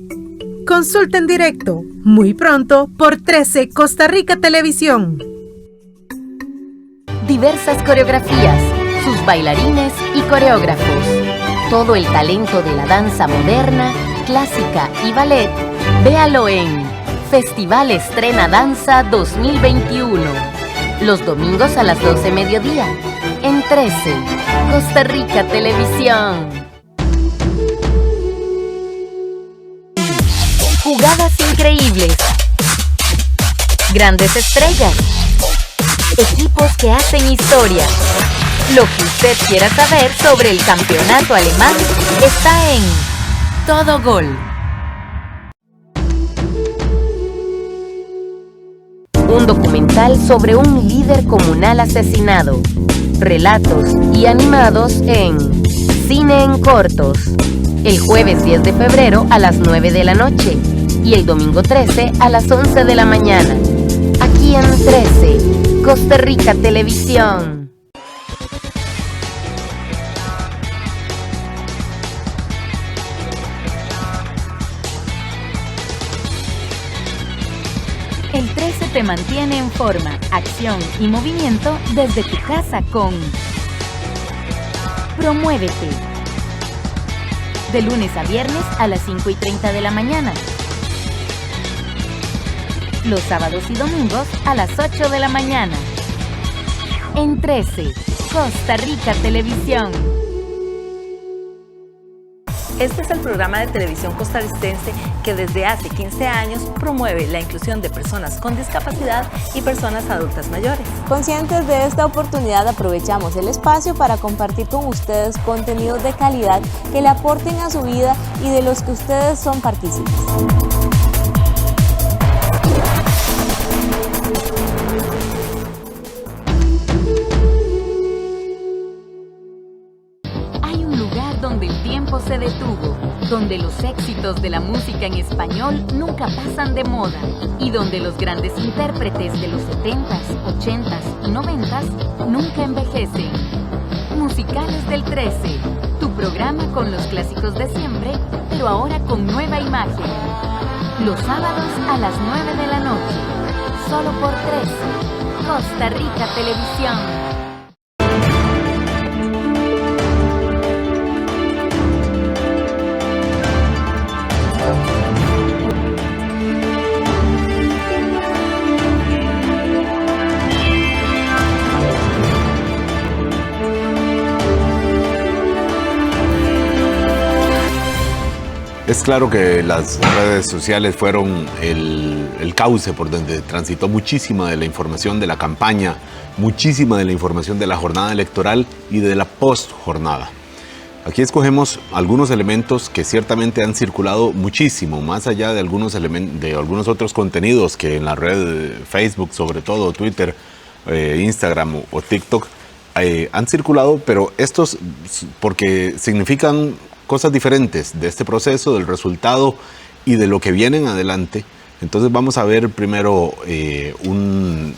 Consulta en directo, muy pronto, por 13 Costa Rica Televisión. Diversas coreografías, sus bailarines y coreógrafos. Todo el talento de la danza moderna, clásica y ballet. Véalo en Festival Estrena Danza 2021. Los domingos a las 12 mediodía. En 13, Costa Rica Televisión. Jugadas increíbles. Grandes estrellas. Equipos que hacen historia. Lo que usted quiera saber sobre el campeonato alemán está en Todo Gol. Un documental sobre un líder comunal asesinado. Relatos y animados en Cine en Cortos. El jueves 10 de febrero a las 9 de la noche y el domingo 13 a las 11 de la mañana. Aquí en 13, Costa Rica Televisión. El 13 te mantiene en forma, acción y movimiento desde tu casa con Promuévete. De lunes a viernes a las 5:30 de la mañana. Los sábados y domingos a las 8 de la mañana. En 13, Costa Rica Televisión. Este es el programa de televisión costarricense que desde hace 15 años promueve la inclusión de personas con discapacidad y personas adultas mayores. Conscientes de esta oportunidad, aprovechamos el espacio para compartir con ustedes contenidos de calidad que le aporten a su vida y de los que ustedes son partícipes. Donde el tiempo se detuvo, donde los éxitos de la música en español nunca pasan de moda y donde los grandes intérpretes de los 70s, 80s y 90s nunca envejecen. Musicales del 13, tu programa con los clásicos de siempre, pero ahora con nueva imagen. Los sábados a las 9 de la noche, solo por 13, Costa Rica Televisión. Es claro que las redes sociales fueron el cauce por donde transitó muchísima de la información de la campaña, muchísima de la información de la jornada electoral y de la post-jornada. Aquí escogemos algunos elementos que ciertamente han circulado muchísimo, más allá de algunos otros contenidos que en la red Facebook, sobre todo Twitter, Instagram o TikTok, han circulado, pero estos porque significan cosas diferentes de este proceso, del resultado y de lo que viene en adelante. Entonces vamos a ver primero un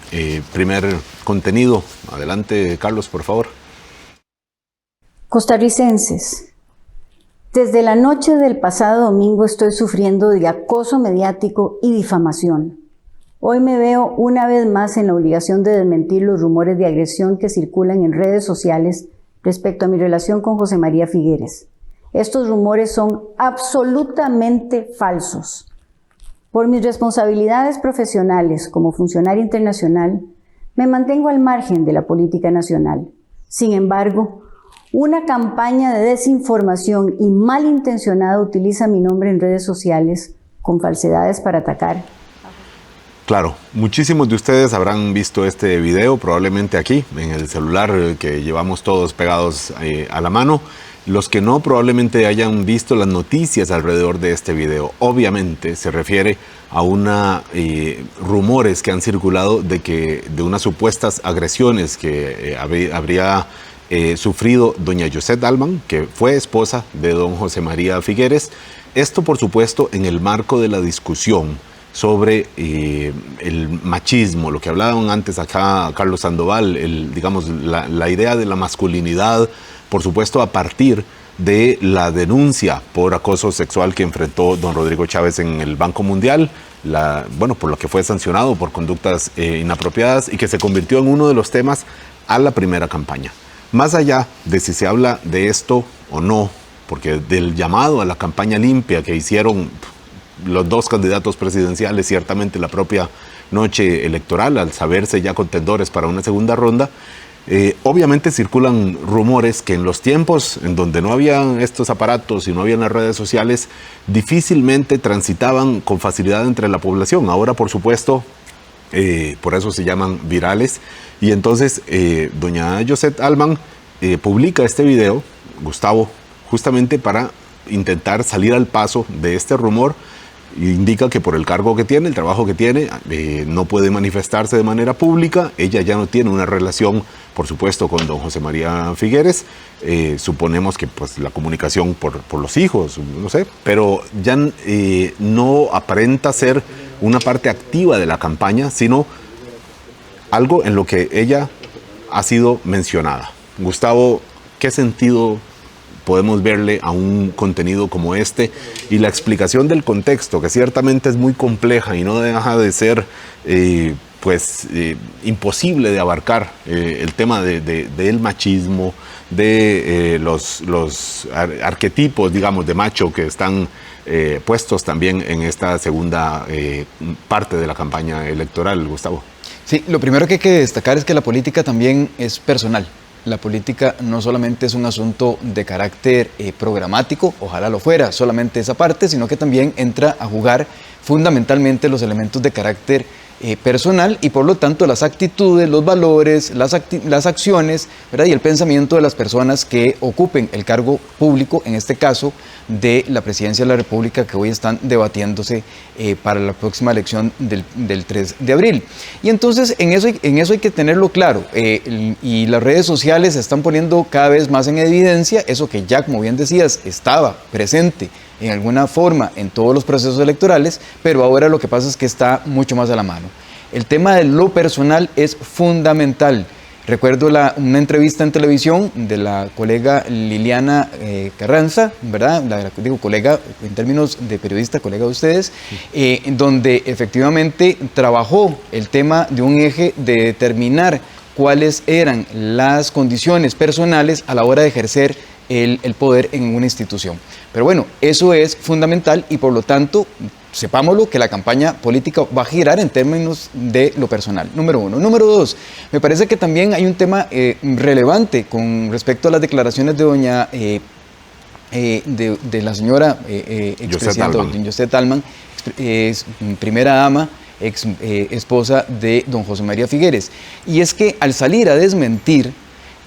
primer contenido. Adelante, Carlos, por favor. Costarricenses, desde la noche del pasado domingo estoy sufriendo de acoso mediático y difamación. Hoy me veo una vez más en la obligación de desmentir los rumores de agresión que circulan en redes sociales respecto a mi relación con José María Figueres. Estos rumores son absolutamente falsos. Por mis responsabilidades profesionales como funcionaria internacional, me mantengo al margen de la política nacional. Sin embargo, una campaña de desinformación y malintencionada utiliza mi nombre en redes sociales con falsedades para atacar. Claro, muchísimos de ustedes habrán visto este video, probablemente aquí, en el celular que llevamos todos pegados a la mano. Los que no probablemente hayan visto las noticias alrededor de este video. Obviamente se refiere a rumores que han circulado de unas supuestas agresiones que habría sufrido doña Yosette Alman, que fue esposa de don José María Figueres. Esto, por supuesto, en el marco de la discusión sobre el machismo, lo que hablaban antes acá Carlos Sandoval, la idea de la masculinidad, por supuesto a partir de la denuncia por acoso sexual que enfrentó don Rodrigo Chávez en el Banco Mundial, por lo que fue sancionado por conductas inapropiadas y que se convirtió en uno de los temas a la primera campaña. Más allá de si se habla de esto o no, porque del llamado a la campaña limpia que hicieron los dos candidatos presidenciales, ciertamente la propia noche electoral, al saberse ya contendores para una segunda ronda, obviamente circulan rumores que en los tiempos en donde no habían estos aparatos y no habían las redes sociales, difícilmente transitaban con facilidad entre la población. Ahora, por supuesto, por eso se llaman virales. Y entonces, doña Yosette Alman publica este video, Gustavo, justamente para intentar salir al paso de este rumor. Indica que por el cargo que tiene, el trabajo que tiene, no puede manifestarse de manera pública. Ella ya no tiene una relación, por supuesto, con don José María Figueres. Suponemos que pues la comunicación por los hijos, no sé, pero ya no aparenta ser una parte activa de la campaña, sino algo en lo que ella ha sido mencionada. Gustavo, ¿qué sentido podemos verle a un contenido como este? Y la explicación del contexto, que ciertamente es muy compleja y no deja de ser imposible de abarcar el tema del machismo, de los arquetipos, digamos, de macho que están puestos también en esta segunda parte de la campaña electoral, Gustavo. Sí, lo primero que hay que destacar es que la política también es personal. La política no solamente es un asunto de carácter programático, ojalá lo fuera, solamente esa parte, sino que también entra a jugar fundamentalmente los elementos de carácter personal y por lo tanto las actitudes, los valores, las acciones, ¿verdad? Y el pensamiento de las personas que ocupen el cargo público, en este caso de la presidencia de la República, que hoy están debatiéndose para la próxima elección del 3 de abril. Y entonces en eso hay que tenerlo claro, y las redes sociales se están poniendo cada vez más en evidencia, eso que ya, como bien decías, estaba presente en alguna forma en todos los procesos electorales, pero ahora lo que pasa es que está mucho más a la mano. El tema de lo personal es fundamental. Recuerdo una entrevista en televisión de la colega Liliana Carranza, ¿verdad? Digo colega en términos de periodista, colega de ustedes, donde efectivamente trabajó el tema de un eje de determinar cuáles eran las condiciones personales a la hora de ejercer el poder en una institución. Pero bueno, eso es fundamental y por lo tanto, sepámoslo, que la campaña política va a girar en términos de lo personal, número uno. Número dos, me parece que también hay un tema relevante con respecto a las declaraciones de doña, de la señora expresidenta Yosette Alman, primera dama, ex esposa de don José María Figueres. Y es que al salir a desmentir,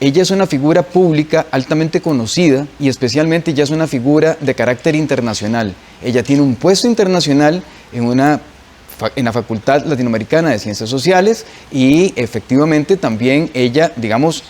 ella es una figura pública altamente conocida y especialmente ya es una figura de carácter internacional. Ella tiene un puesto internacional en la Facultad Latinoamericana de Ciencias Sociales y efectivamente también ella, digamos,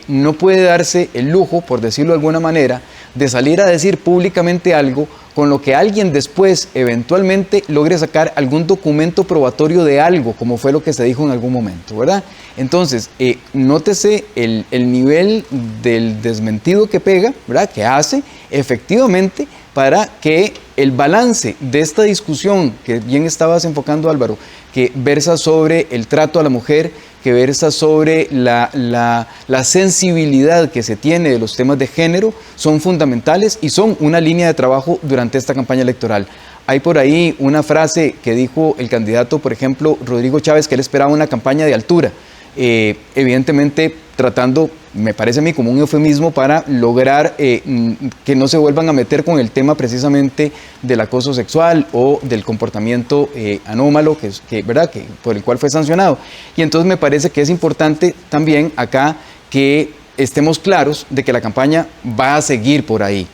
no puede darse el lujo, por decirlo de alguna manera, de salir a decir públicamente algo con lo que alguien después eventualmente logre sacar algún documento probatorio de algo, como fue lo que se dijo en algún momento, ¿verdad? Entonces, nótese el nivel del desmentido que pega, ¿verdad? Que hace efectivamente para que el balance de esta discusión que bien estabas enfocando, Álvaro, que versa sobre el trato a la mujer, que versa sobre la sensibilidad que se tiene de los temas de género, son fundamentales y son una línea de trabajo durante esta campaña electoral. hay por ahí una frase que dijo el candidato, por ejemplo, Rodrigo Chávez, que él esperaba una campaña de altura. Evidentemente tratando, me parece a mí, como un eufemismo para lograr que no se vuelvan a meter con el tema precisamente del acoso sexual o del comportamiento anómalo ¿verdad? Que por el cual fue sancionado. Y entonces me parece que es importante también acá que estemos claros de que la campaña va a seguir por ahí.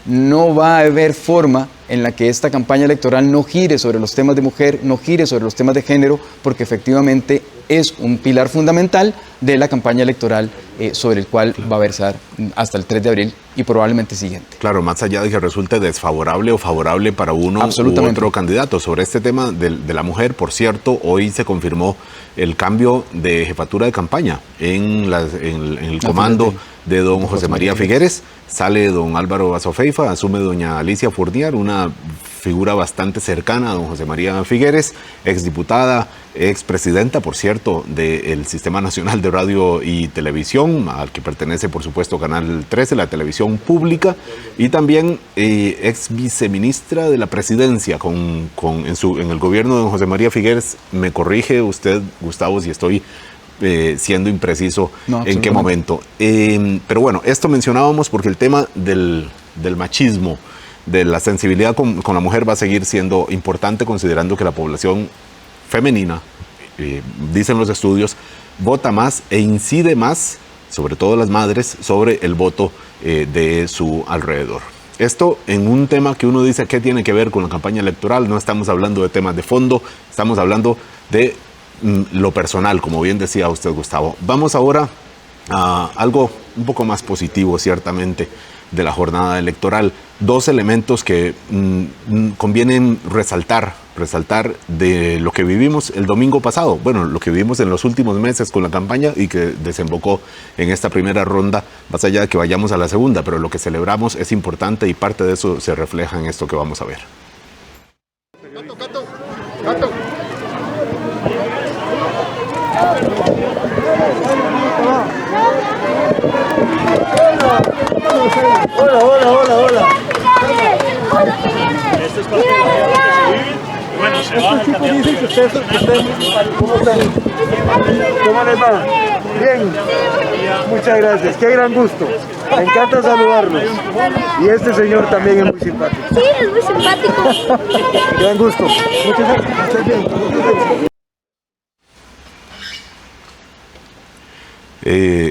No va a haber forma en la que esta campaña electoral no gire sobre los temas de mujer, no gire sobre los temas de género, porque efectivamente es un pilar fundamental de la campaña electoral sobre el cual va a versar hasta el 3 de abril y probablemente siguiente. Claro, más allá de que resulte desfavorable o favorable para uno u otro candidato. Sobre este tema de la mujer, por cierto, hoy se confirmó el cambio de jefatura de campaña en el comando de don José María Figueres. Sale don Álvaro Azofeifa, asume doña Alicia Fournier, una figura bastante cercana a don José María Figueres, exdiputada, expresidenta, por cierto, del Sistema Nacional de Radio y Televisión, al que pertenece, por supuesto, Canal 13, la televisión pública, y también ex viceministra de la Presidencia en el gobierno de don José María Figueres. Me corrige usted, Gustavo, si estoy siendo impreciso en qué momento. Pero bueno, esto mencionábamos porque el tema del machismo, de la sensibilidad con la mujer va a seguir siendo importante, considerando que la población femenina, dicen los estudios, vota más e incide más, sobre todo las madres, sobre el voto de su alrededor. Esto en un tema que uno dice que tiene que ver con la campaña electoral. No estamos hablando de temas de fondo, estamos hablando de lo personal, como bien decía usted, Gustavo. Vamos ahora a algo un poco más positivo, ciertamente, de la jornada electoral. Dos elementos que convienen resaltar de lo que vivimos el domingo pasado. Bueno, lo que vivimos en los últimos meses con la campaña y que desembocó en esta primera ronda, más allá de que vayamos a la segunda, pero lo que celebramos es importante y parte de eso se refleja en esto que vamos a ver. Gato. Hola. Esto es parte de la vida que se vive. Bueno, se baja el candidato. Dicen que ustedes ¿cómo están? ¿Cómo les va? Bien. Muchas gracias. Qué gran gusto. Me encanta saludarlos. Y este señor también es muy simpático. Sí, es muy simpático. Gran gusto. Muchas gracias. Estás bien.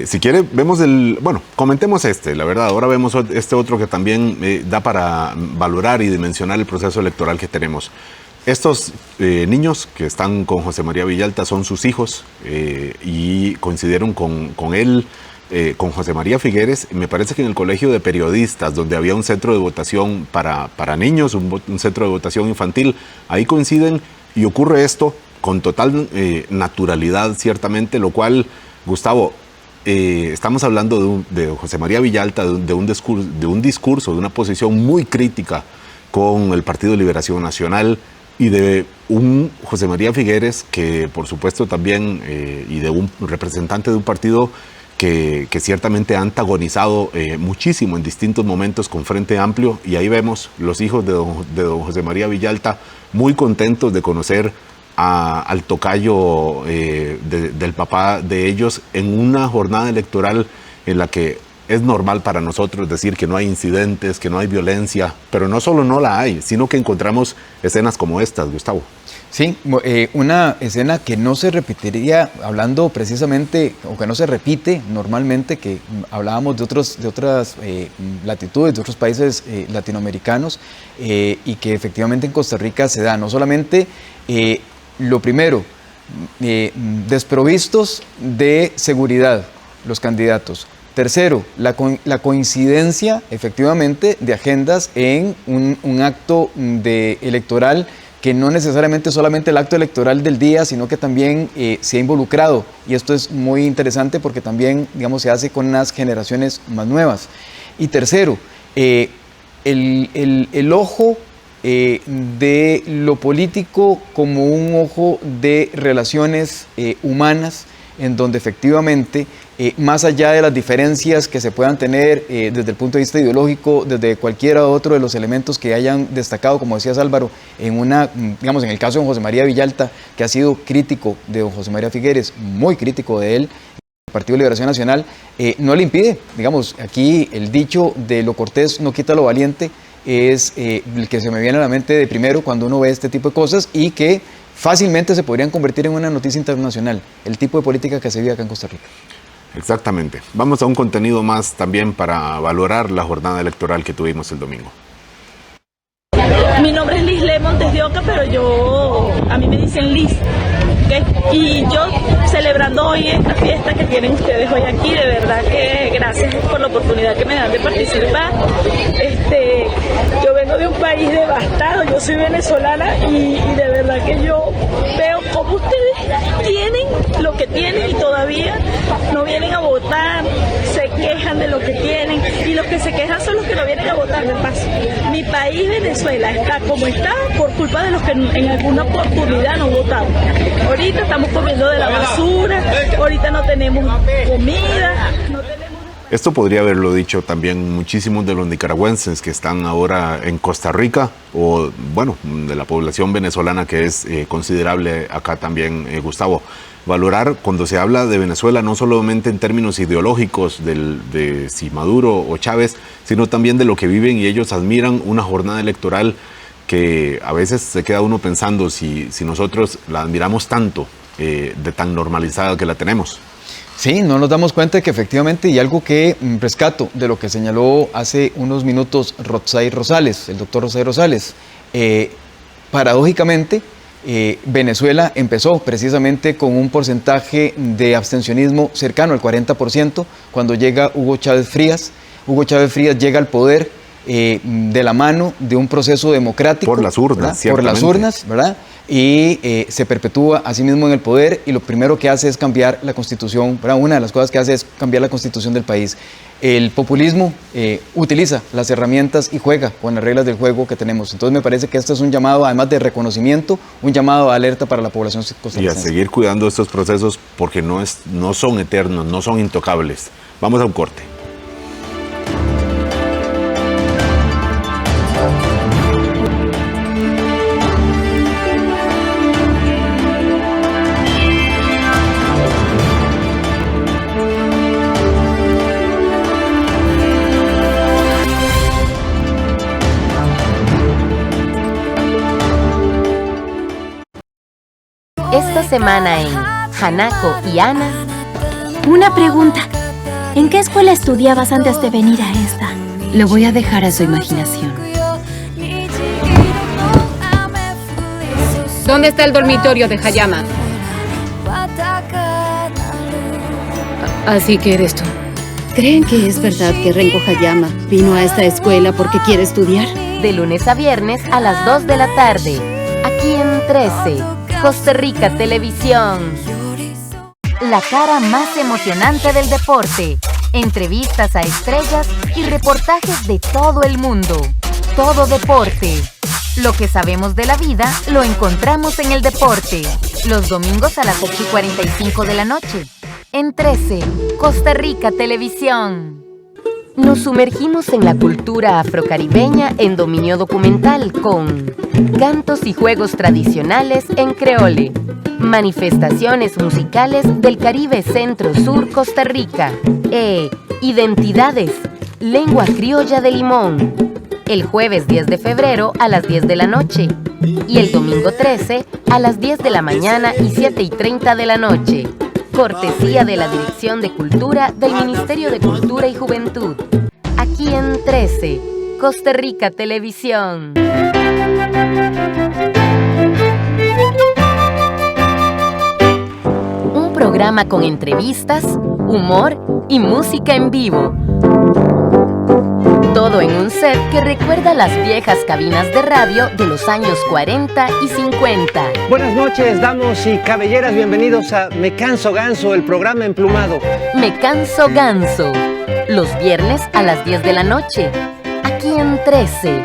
Si quiere, vemos comentemos la verdad, ahora vemos este otro que también da para valorar y dimensionar el proceso electoral que tenemos. Estos niños que están con José María Villalta son sus hijos y coincidieron con él, con José María Figueres. Me parece que en el Colegio de Periodistas, donde había un centro de votación para niños, un centro de votación infantil, ahí coinciden y ocurre esto con total naturalidad, ciertamente, lo cual, Gustavo, estamos hablando de José María Villalta, de un discurso, de una posición muy crítica con el Partido de Liberación Nacional, y de un José María Figueres que, por supuesto, también, y de un representante de un partido que ciertamente ha antagonizado muchísimo en distintos momentos con Frente Amplio, y ahí vemos los hijos de don José María Villalta muy contentos de conocer al tocayo del papá de ellos en una jornada electoral en la que es normal para nosotros decir que no hay incidentes, que no hay violencia, pero no solo no la hay, sino que encontramos escenas como estas, Gustavo. Sí, una escena que no se repetiría, hablando precisamente, o que no se repite normalmente, que hablábamos de otras latitudes, de otros países latinoamericanos, y que efectivamente en Costa Rica se da. No solamente, lo primero, desprovistos de seguridad los candidatos. Tercero, la coincidencia efectivamente de agendas en un acto electoral que no necesariamente solamente el acto electoral del día, sino que también se ha involucrado. Y esto es muy interesante porque también, digamos, se hace con las generaciones más nuevas. Y tercero, el ojo de lo político como un ojo de relaciones humanas, en donde efectivamente, más allá de las diferencias que se puedan tener desde el punto de vista ideológico, desde cualquiera otro de los elementos que hayan destacado, como decías Álvaro, en el caso de don José María Villalta, que ha sido crítico de don José María Figueres, muy crítico de él, el Partido de Liberación Nacional, no le impide, digamos, aquí el dicho de lo cortés no quita lo valiente, es el que se me viene a la mente de primero cuando uno ve este tipo de cosas y que fácilmente se podrían convertir en una noticia internacional, el tipo de política que se vive acá en Costa Rica. Exactamente. Vamos a un contenido más también para valorar la jornada electoral que tuvimos el domingo. Mi nombre es Lisle Montes de Oca, pero a mí me dicen Liz. ¿Okay? Y yo celebrando hoy esta fiesta que tienen ustedes hoy aquí, de verdad que gracias por la oportunidad que me dan de participar. Yo vengo de un país devastado, yo soy venezolana y de verdad que yo veo cómo ustedes tienen lo que tienen y todavía no vienen a votar, se quejan de lo que tienen y los que se quejan son los que no vienen a votar, de paso. Mi país, Venezuela, está como está por culpa de los que en alguna oportunidad no votaron. Ahorita estamos comiendo de la basura, ahorita no tenemos comida, no tenemos... Esto podría haberlo dicho también muchísimos de los nicaragüenses que están ahora en Costa Rica o, bueno, de la población venezolana que es considerable acá también, Gustavo. Valorar cuando se habla de Venezuela no solamente en términos ideológicos de si Maduro o Chávez, sino también de lo que viven y ellos admiran una jornada electoral que a veces se queda uno pensando si nosotros la admiramos tanto, de tan normalizada que la tenemos. Sí, no nos damos cuenta de que efectivamente, y algo que rescato de lo que señaló hace unos minutos Roxay Rosales, el doctor Roxay Rosales, paradójicamente, Venezuela empezó precisamente con un porcentaje de abstencionismo cercano al 40% cuando llega Hugo Chávez Frías. Hugo Chávez Frías llega al poder de la mano de un proceso democrático. Por las urnas, por las urnas, ¿verdad? Y se perpetúa a sí mismo en el poder y lo primero que hace es cambiar la Constitución, ¿verdad? Una de las cosas que hace es cambiar la Constitución del país. El populismo utiliza las herramientas y juega con las reglas del juego que tenemos. Entonces me parece que esto es un llamado, además de reconocimiento, un llamado a alerta para la población costarricense. Y a seguir cuidando estos procesos porque no son eternos, no son intocables. Vamos a un corte. Esta semana en Hanako y Ana. Una pregunta. ¿En qué escuela estudiabas antes de venir a esta? Lo voy a dejar a su imaginación. ¿Dónde está el dormitorio de Hayama? Así que eres tú. ¿Creen que es verdad que Renko Hayama vino a esta escuela porque quiere estudiar? De lunes a viernes a las 2 de la tarde. Aquí en 13. Costa Rica Televisión. La cara más emocionante del deporte. Entrevistas a estrellas y reportajes de todo el mundo. Todo deporte. Lo que sabemos de la vida lo encontramos en el deporte. Los domingos a las 8:45 de la noche. En 13. Costa Rica Televisión. Nos sumergimos en la cultura afrocaribeña en dominio documental con cantos y juegos tradicionales en creole, manifestaciones musicales del Caribe Centro-Sur Costa Rica e identidades, lengua criolla de Limón. El jueves 10 de febrero a las 10 de la noche y el domingo 13 a las 10 de la mañana y 7:30 de la noche. Cortesía de la Dirección de Cultura del Ministerio de Cultura y Juventud. Aquí en 13, Costa Rica Televisión. Un programa con entrevistas, humor y música en vivo. Todo en un set que recuerda las viejas cabinas de radio de los años 40 y 50. Buenas noches, damos y caballeras, bienvenidos a Me Canso Ganso, el programa emplumado. Me Canso Ganso, los viernes a las 10 de la noche, aquí en 13,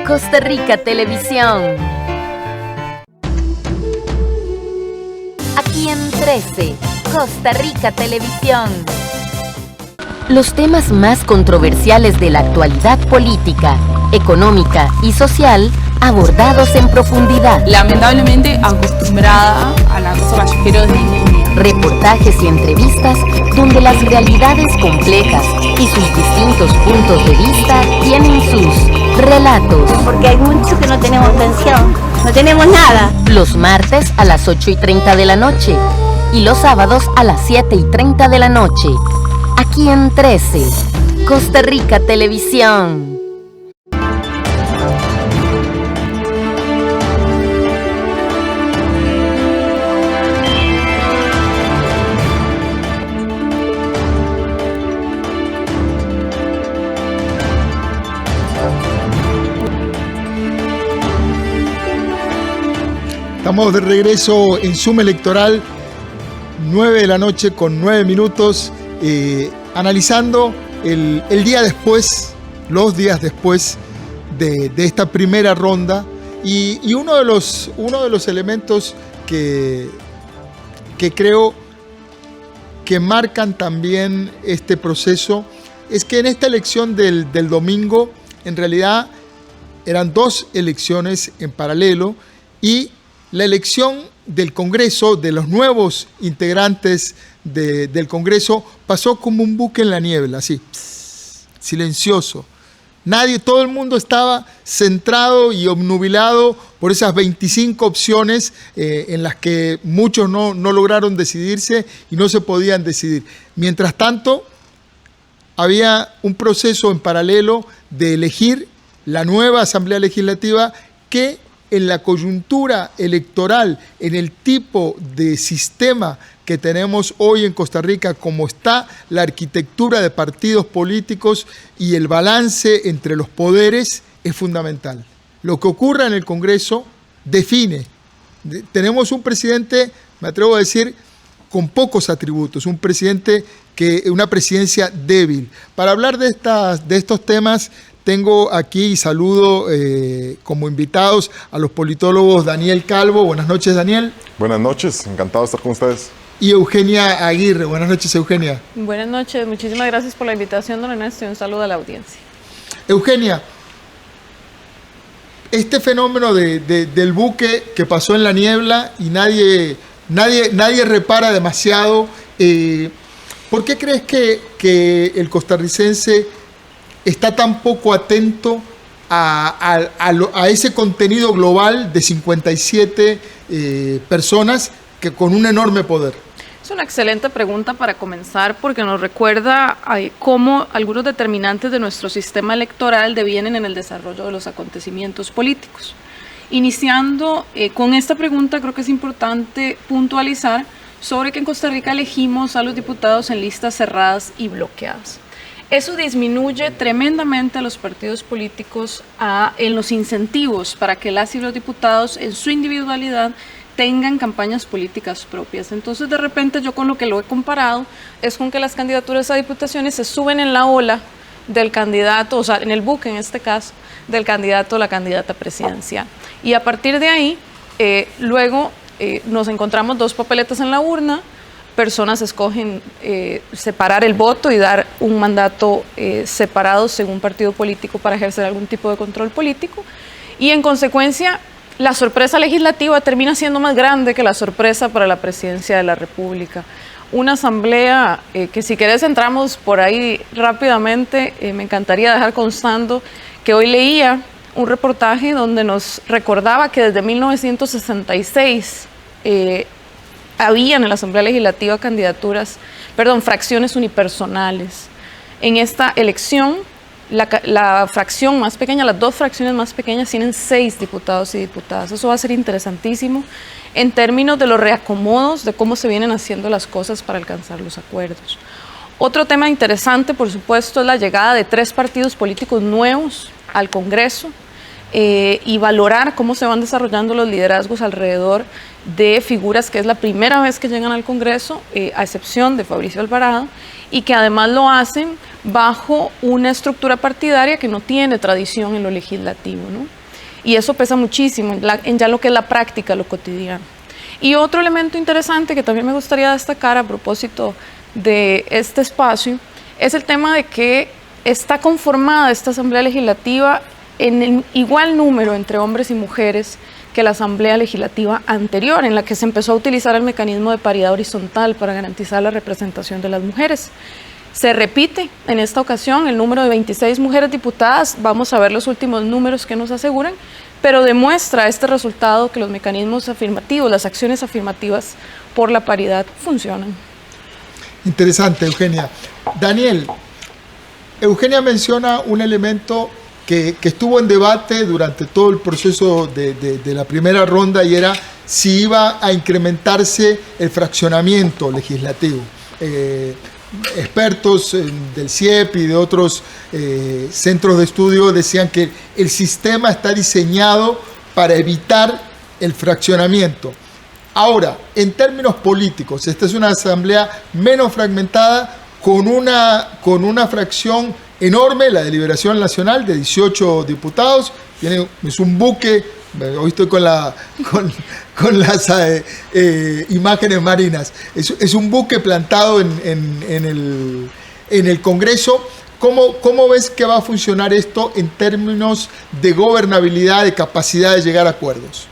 Costa Rica Televisión. Aquí en 13, Costa Rica Televisión. Los temas más controversiales de la actualidad política, económica y social abordados en profundidad. Lamentablemente acostumbrada a las pasajeros de línea. Reportajes y entrevistas donde las realidades complejas y sus distintos puntos de vista tienen sus relatos. Porque hay mucho que no tenemos pensión, no tenemos nada. Los martes a las 8:30 de la noche y los sábados a las 7:30 de la noche. Aquí en 13, Costa Rica Televisión. Estamos de regreso en Zoom Electoral, 9 de la noche con 9 minutos, analizando el día después, los días después de esta primera ronda. Y uno de los elementos que creo que marcan también este proceso es que en esta elección del domingo, en realidad eran dos elecciones en paralelo, y la elección del Congreso, de los nuevos integrantes del Congreso, pasó como un buque en la niebla, así, silencioso. Todo el mundo estaba centrado y obnubilado por esas 25 opciones en las que muchos no lograron decidirse y no se podían decidir. Mientras tanto, había un proceso en paralelo de elegir la nueva Asamblea Legislativa que, en la coyuntura electoral, en el tipo de sistema que tenemos hoy en Costa Rica, como está la arquitectura de partidos políticos y el balance entre los poderes, es fundamental. Lo que ocurra en el Congreso define. Tenemos un presidente, me atrevo a decir, con pocos atributos, una presidencia débil. Para hablar de estos temas, tengo aquí y saludo como invitados a los politólogos Daniel Calvo. Buenas noches, Daniel. Buenas noches, encantado de estar con ustedes. Y Eugenia Aguirre. Buenas noches, Eugenia. Buenas noches, muchísimas gracias por la invitación, don Ernesto, y un saludo a la audiencia. Eugenia, este fenómeno del buque que pasó en la niebla y nadie repara demasiado, ¿por qué crees que el costarricense está tan poco atento a ese contenido global de 57 personas que con un enorme poder? Es una excelente pregunta para comenzar, porque nos recuerda cómo algunos determinantes de nuestro sistema electoral devienen en el desarrollo de los acontecimientos políticos. Iniciando con esta pregunta, creo que es importante puntualizar sobre que en Costa Rica elegimos a los diputados en listas cerradas y bloqueadas. Eso disminuye tremendamente a los partidos políticos en los incentivos para que las y los diputados en su individualidad tengan campañas políticas propias. Entonces, de repente, yo con lo que lo he comparado es con que las candidaturas a diputaciones se suben en la ola del candidato, o sea, en el buque en este caso, del candidato o la candidata presidencial. Y a partir de ahí, luego nos encontramos dos papeletas en la urna, personas escogen separar el voto y dar un mandato separado según partido político para ejercer algún tipo de control político, y en consecuencia la sorpresa legislativa termina siendo más grande que la sorpresa para la presidencia de la República. Una asamblea que, si querés, entramos por ahí rápidamente. Me encantaría dejar constando que hoy leía un reportaje donde nos recordaba que desde 1966 había en la Asamblea Legislativa fracciones unipersonales. En esta elección, la fracción más pequeña, las dos fracciones más pequeñas tienen 6 diputados y diputadas. Eso va a ser interesantísimo en términos de los reacomodos, de cómo se vienen haciendo las cosas para alcanzar los acuerdos. Otro tema interesante, por supuesto, es la llegada de 3 partidos políticos nuevos al Congreso y valorar cómo se van desarrollando los liderazgos alrededor de figuras que es la primera vez que llegan al Congreso, a excepción de Fabricio Alvarado, y que además lo hacen bajo una estructura partidaria que no tiene tradición en lo legislativo, ¿no? Y eso pesa muchísimo en ya lo que es la práctica, lo cotidiano. Y otro elemento interesante que también me gustaría destacar a propósito de este espacio es el tema de que está conformada esta Asamblea Legislativa en el igual número entre hombres y mujeres que la Asamblea Legislativa anterior, en la que se empezó a utilizar el mecanismo de paridad horizontal para garantizar la representación de las mujeres. Se repite en esta ocasión el número de 26 mujeres diputadas, vamos a ver los últimos números que nos aseguran, pero demuestra este resultado que los mecanismos afirmativos, las acciones afirmativas por la paridad funcionan. Interesante, Eugenia. Daniel, Eugenia menciona un elemento que estuvo en debate durante todo el proceso de la primera ronda y era si iba a incrementarse el fraccionamiento legislativo. Expertos del CIEP y de otros centros de estudio decían que el sistema está diseñado para evitar el fraccionamiento. Ahora, en términos políticos, esta es una asamblea menos fragmentada con una fracción enorme, la de Liberación Nacional, de 18 diputados. Es un buque, hoy estoy con las imágenes marinas, es un buque plantado en el Congreso. ¿Cómo ves que va a funcionar esto en términos de gobernabilidad, de capacidad de llegar a acuerdos?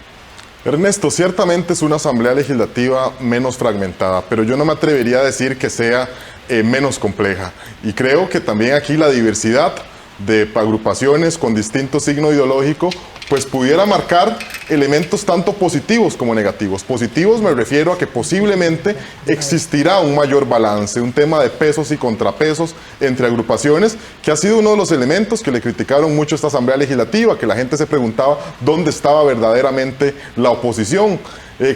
Ernesto, ciertamente es una asamblea legislativa menos fragmentada, pero yo no me atrevería a decir que sea menos compleja. Y creo que también aquí la diversidad de agrupaciones con distinto signo ideológico pues pudiera marcar elementos tanto positivos como negativos. Positivos me refiero a que posiblemente existirá un mayor balance, un tema de pesos y contrapesos entre agrupaciones, que ha sido uno de los elementos que le criticaron mucho a esta Asamblea Legislativa, que la gente se preguntaba dónde estaba verdaderamente la oposición.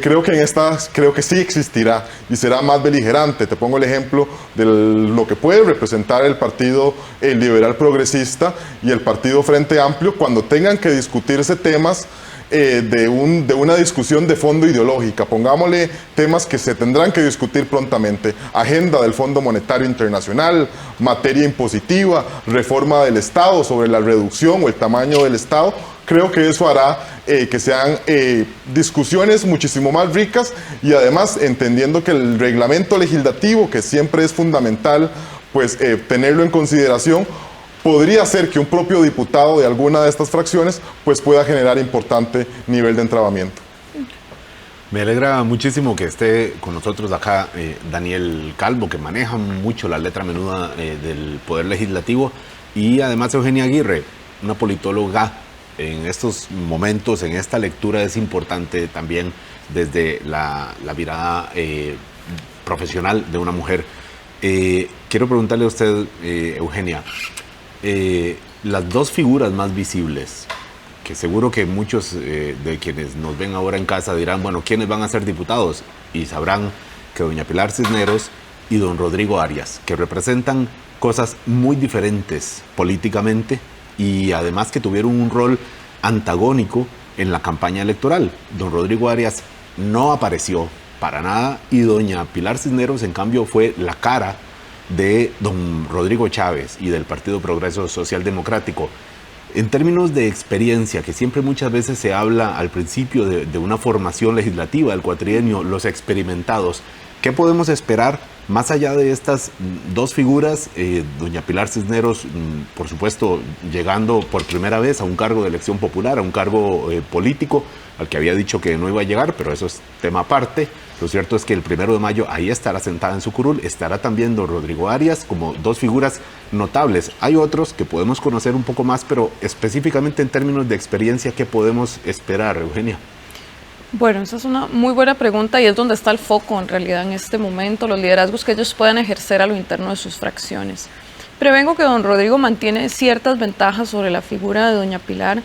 Creo que sí existirá y será más beligerante. Te pongo el ejemplo de lo que puede representar el Partido Liberal Progresista y el Partido Frente Amplio cuando tengan que discutirse temas de una discusión de fondo ideológica. Pongámosle temas que se tendrán que discutir prontamente: agenda del Fondo Monetario Internacional, materia impositiva, reforma del Estado sobre la reducción o el tamaño del Estado. Creo que eso hará que sean discusiones muchísimo más ricas y además entendiendo que el reglamento legislativo, que siempre es fundamental pues tenerlo en consideración, podría ser que un propio diputado de alguna de estas fracciones pues pueda generar importante nivel de entrabamiento. Me alegra muchísimo que esté con nosotros acá Daniel Calvo, que maneja mucho la letra menuda del Poder Legislativo, y además Eugenia Aguirre, una politóloga. En estos momentos, en esta lectura, es importante también desde la mirada profesional de una mujer. Quiero preguntarle a usted, Eugenia, las dos figuras más visibles, que seguro que muchos de quienes nos ven ahora en casa dirán, bueno, ¿quiénes van a ser diputados? Y sabrán que doña Pilar Cisneros y don Rodrigo Arias, que representan cosas muy diferentes políticamente, y además que tuvieron un rol antagónico en la campaña electoral. Don Rodrigo Arias no apareció para nada y doña Pilar Cisneros, en cambio, fue la cara de don Rodrigo Chávez y del Partido Progreso Social Democrático. En términos de experiencia, que siempre muchas veces se habla al principio de una formación legislativa del cuatrienio, los experimentados, ¿qué podemos esperar más allá de estas dos figuras? Doña Pilar Cisneros, por supuesto, llegando por primera vez a un cargo de elección popular, a un cargo político, al que había dicho que no iba a llegar, pero eso es tema aparte. Lo cierto es que el 1 de mayo ahí estará sentada en su curul. Estará también don Rodrigo Arias, como dos figuras notables. Hay otros que podemos conocer un poco más, pero específicamente en términos de experiencia, ¿qué podemos esperar, Eugenia? Bueno, esa es una muy buena pregunta y es donde está el foco en realidad en este momento, los liderazgos que ellos puedan ejercer a lo interno de sus fracciones. Prevengo que don Rodrigo mantiene ciertas ventajas sobre la figura de doña Pilar,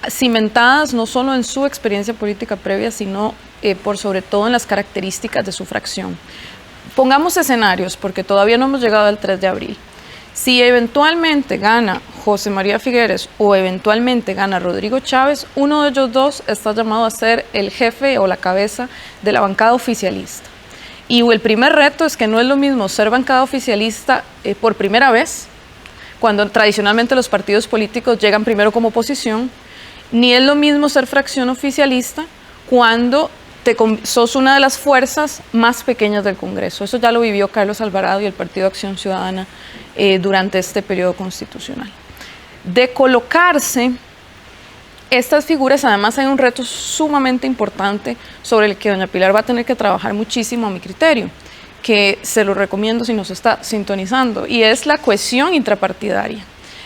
cimentadas no solo en su experiencia política previa, sino por sobre todo en las características de su fracción. Pongamos escenarios, porque todavía no hemos llegado al 3 de abril. Si eventualmente gana José María Figueres o eventualmente gana Rodrigo Chávez, uno de ellos dos está llamado a ser el jefe o la cabeza de la bancada oficialista. Y el primer reto es que no es lo mismo ser bancada oficialista por primera vez, cuando tradicionalmente los partidos políticos llegan primero como oposición, ni es lo mismo ser fracción oficialista cuando sos una de las fuerzas más pequeñas del Congreso. Eso ya lo vivió Carlos Alvarado y el Partido Acción Ciudadana durante este periodo constitucional. De colocarse estas figuras, además hay un reto sumamente importante sobre el que doña Pilar va a tener que trabajar muchísimo a mi criterio, que se lo recomiendo si nos está sintonizando, y es la cohesión intrapartidaria.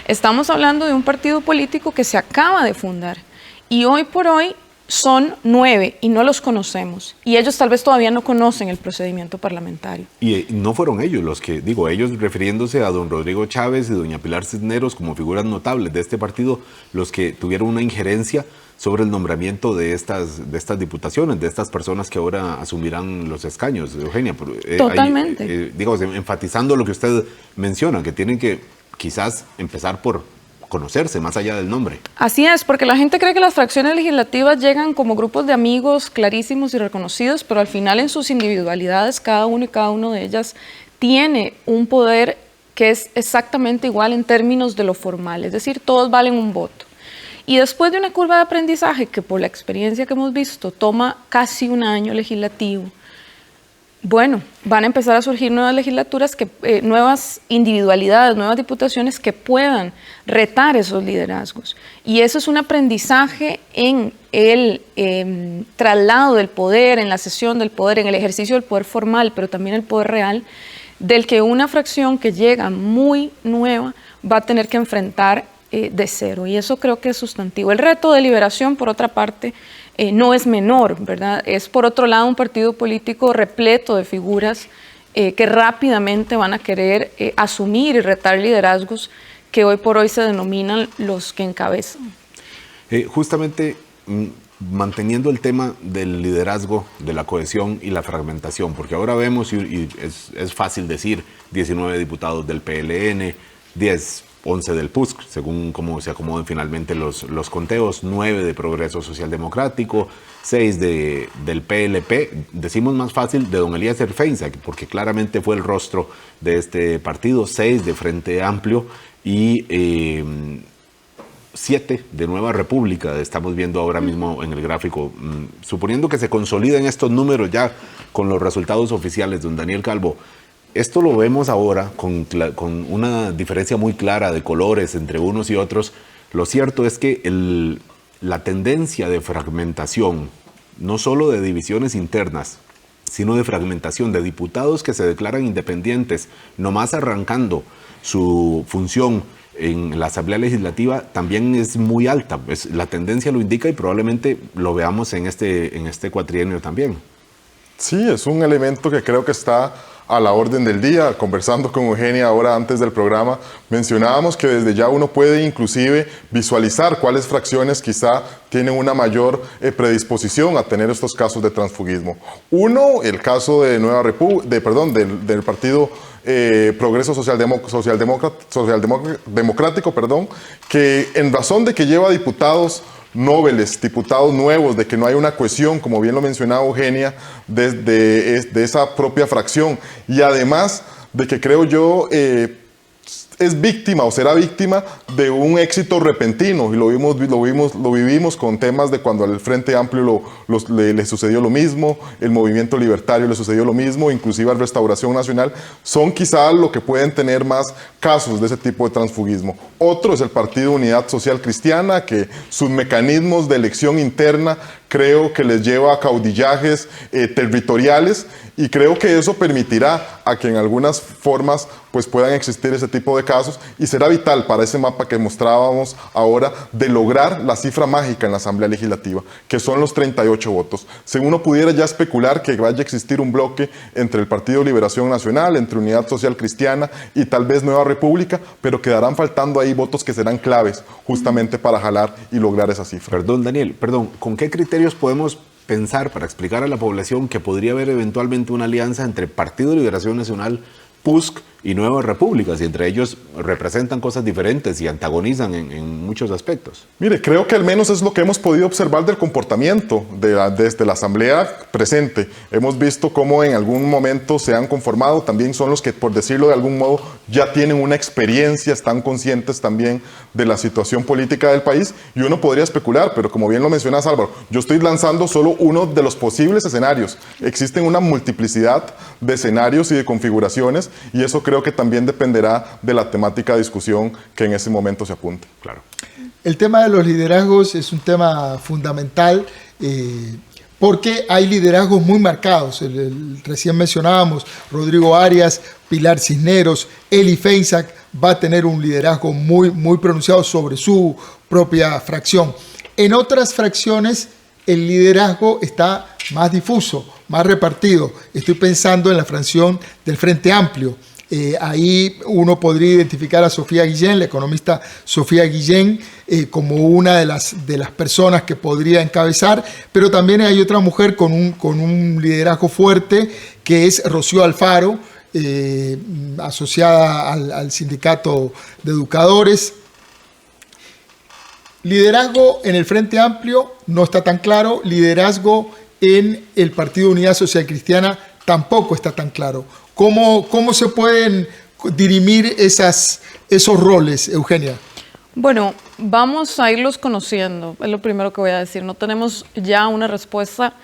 Estamos hablando de un partido político que se acaba de fundar y hoy por hoy son 9 y no los conocemos, y ellos tal vez todavía no conocen el procedimiento parlamentario. Y no fueron ellos los que, ellos refiriéndose a don Rodrigo Chávez y doña Pilar Cisneros como figuras notables de este partido, los que tuvieron una injerencia sobre el nombramiento de estas diputaciones, de estas personas que ahora asumirán los escaños, Eugenia. Totalmente. Enfatizando lo que usted menciona, que tienen que quizás empezar por conocerse más allá del nombre. Así es, porque la gente cree que las fracciones legislativas llegan como grupos de amigos clarísimos y reconocidos, pero al final en sus individualidades, cada uno y cada una de ellas tiene un poder que es exactamente igual en términos de lo formal, es decir, todos valen un voto. Y después de una curva de aprendizaje que por la experiencia que hemos visto toma casi un año legislativo, bueno, van a empezar a surgir nuevas legislaturas, nuevas individualidades, nuevas diputaciones que puedan retar esos liderazgos. Y eso es un aprendizaje en el traslado del poder, en la cesión del poder, en el ejercicio del poder formal, pero también el poder real, del que una fracción que llega muy nueva va a tener que enfrentar de cero, y eso creo que es sustantivo. El reto de liberación, por otra parte, no es menor, ¿verdad? Es, por otro lado, un partido político repleto de figuras que rápidamente van a querer asumir y retar liderazgos que hoy por hoy se denominan los que encabezan. Justamente manteniendo el tema del liderazgo, de la cohesión y la fragmentación, porque ahora vemos, y es fácil decir, 19 diputados del PLN, 11 del PUSC, según cómo se acomoden finalmente los conteos, 9 de Progreso Social Democrático, 6 del PLP, decimos más fácil de don Eliezer Feinsack, porque claramente fue el rostro de este partido, 6 de Frente Amplio y 7 de Nueva República, estamos viendo ahora mismo en el gráfico. Suponiendo que se consoliden estos números ya con los resultados oficiales, don Daniel Calvo, esto lo vemos ahora con una diferencia muy clara de colores entre unos y otros. Lo cierto es que la tendencia de fragmentación, no solo de divisiones internas, sino de fragmentación de diputados que se declaran independientes, nomás arrancando su función en la Asamblea Legislativa, también es muy alta. La tendencia lo indica y probablemente lo veamos en este cuatrienio también. Sí, es un elemento que creo que está a la orden del día. Conversando con Eugenia ahora antes del programa, mencionábamos que desde ya uno puede inclusive visualizar cuáles fracciones quizá tienen una mayor predisposición a tener estos casos de transfugismo. Uno, el caso de del partido Progreso Democrático, que en razón de que lleva diputados nobles, diputados nuevos, de que no hay una cohesión, como bien lo mencionaba Eugenia, de esa propia fracción, y además de que creo yo es víctima o será víctima de un éxito repentino, y lo vivimos con temas de cuando al Frente Amplio le sucedió lo mismo, el Movimiento Libertario le sucedió lo mismo, inclusive a Restauración Nacional, son quizás lo que pueden tener más casos de ese tipo de transfugismo. Otro es el Partido Unidad Social Cristiana, que sus mecanismos de elección interna creo que les lleva a caudillajes territoriales, y creo que eso permitirá a que en algunas formas pues puedan existir ese tipo de casos, y será vital para ese mapa que mostrábamos ahora de lograr la cifra mágica en la Asamblea Legislativa, que son los 38 votos. Según uno pudiera ya especular que vaya a existir un bloque entre el Partido Liberación Nacional, entre Unidad Social Cristiana y tal vez Nueva República, pero quedarán faltando ahí votos que serán claves justamente para jalar y lograr esa cifra. Perdón, Daniel, ¿con qué criterios podemos pensar para explicar a la población que podría haber eventualmente una alianza entre Partido Liberación Nacional, PUSC y nuevas repúblicas, y entre ellos representan cosas diferentes y antagonizan en muchos aspectos. Mire, creo que al menos es lo que hemos podido observar del comportamiento desde la Asamblea presente. Hemos visto cómo en algún momento se han conformado, también son los que, por decirlo de algún modo, ya tienen una experiencia, están conscientes también de la situación política del país, y uno podría especular, pero como bien lo mencionas, Álvaro, yo estoy lanzando solo uno de los posibles escenarios. Existen una multiplicidad de escenarios y de configuraciones, y eso creo que también dependerá de la temática de discusión que en ese momento se apunte. Claro. El tema de los liderazgos es un tema fundamental porque hay liderazgos muy marcados. Recién mencionábamos Rodrigo Arias, Pilar Cisneros, Eli Feinsack va a tener un liderazgo muy pronunciado sobre su propia fracción. En otras fracciones el liderazgo está más difuso, más repartido. Estoy pensando en la fracción del Frente Amplio. Ahí uno podría identificar a Sofía Guillén, la economista Sofía Guillén, como una de las personas que podría encabezar, pero también hay otra mujer con un liderazgo fuerte, que es Rocío Alfaro, asociada al Sindicato de Educadores. Liderazgo en el Frente Amplio no está tan claro, liderazgo en el Partido Unidad Social Cristiana tampoco está tan claro. ¿Cómo se pueden dirimir esos roles, Eugenia? Bueno, vamos a irlos conociendo, es lo primero que voy a decir. No tenemos ya una respuesta.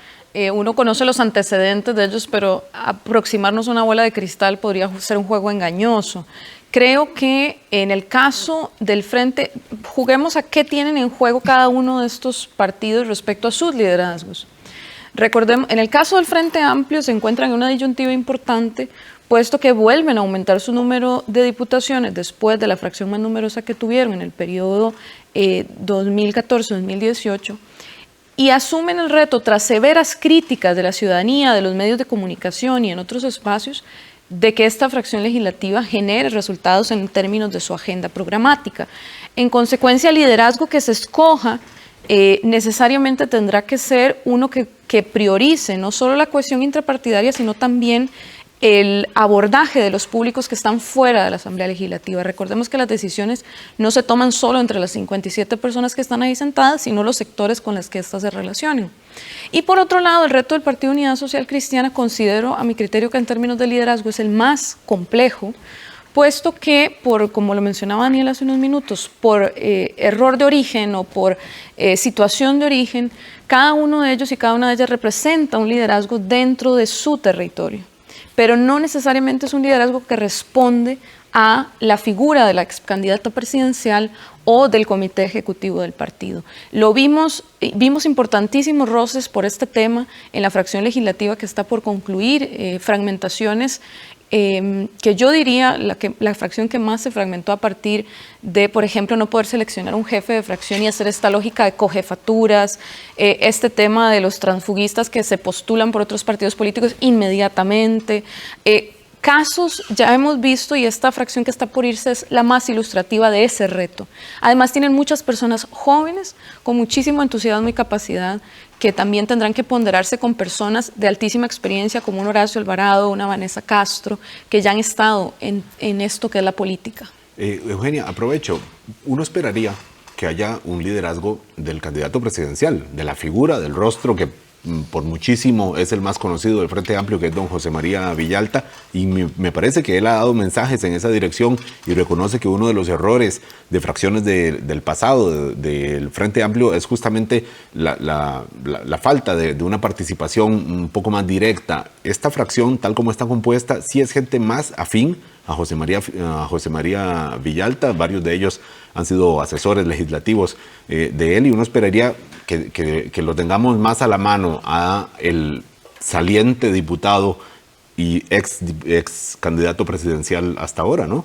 Uno conoce los antecedentes de ellos, pero aproximarnos a una bola de cristal podría ser un juego engañoso. Creo que en el caso del Frente, juguemos a qué tienen en juego cada uno de estos partidos respecto a sus liderazgos. Recordemos, en el caso del Frente Amplio se encuentran en una disyuntiva importante, puesto que vuelven a aumentar su número de diputaciones después de la fracción más numerosa que tuvieron en el periodo 2014-2018, y asumen el reto, tras severas críticas de la ciudadanía, de los medios de comunicación y en otros espacios, de que esta fracción legislativa genere resultados en términos de su agenda programática. En consecuencia, el liderazgo que se escoja necesariamente tendrá que ser uno que priorice no solo la cohesión intrapartidaria, sino también el abordaje de los públicos que están fuera de la Asamblea Legislativa. Recordemos que las decisiones no se toman solo entre las 57 personas que están ahí sentadas, sino los sectores con los que éstas se relacionen. Y por otro lado, el reto del Partido Unidad Social Cristiana, considero a mi criterio que en términos de liderazgo es el más complejo, puesto que, como lo mencionaba Daniel hace unos minutos, por error de origen o por situación de origen, cada uno de ellos y cada una de ellas representa un liderazgo dentro de su territorio, pero no necesariamente es un liderazgo que responde a la figura de la ex candidata presidencial o del comité ejecutivo del partido. vimos importantísimos roces por este tema en la fracción legislativa que está por concluir, fragmentaciones que yo diría la fracción que más se fragmentó a partir de, por ejemplo, no poder seleccionar un jefe de fracción y hacer esta lógica de cojefaturas, este tema de los transfugistas que se postulan por otros partidos políticos inmediatamente. Casos ya hemos visto, y esta fracción que está por irse es la más ilustrativa de ese reto. Además tienen muchas personas jóvenes con muchísimo entusiasmo y capacidad que también tendrán que ponderarse con personas de altísima experiencia como un Horacio Alvarado, una Vanessa Castro, que ya han estado en esto que es la política. Eugenia, aprovecho. Uno esperaría que haya un liderazgo del candidato presidencial, de la figura, del rostro que por muchísimo es el más conocido del Frente Amplio, que es don José María Villalta, y me parece que él ha dado mensajes en esa dirección y reconoce que uno de los errores de fracciones del pasado del Frente Amplio es justamente la falta de una participación un poco más directa. Esta fracción, tal como está compuesta, sí es gente más afín a José María Villalta. Varios de ellos han sido asesores legislativos de él, y uno esperaría que lo tengamos más a la mano a el saliente diputado y ex candidato presidencial hasta ahora, ¿no?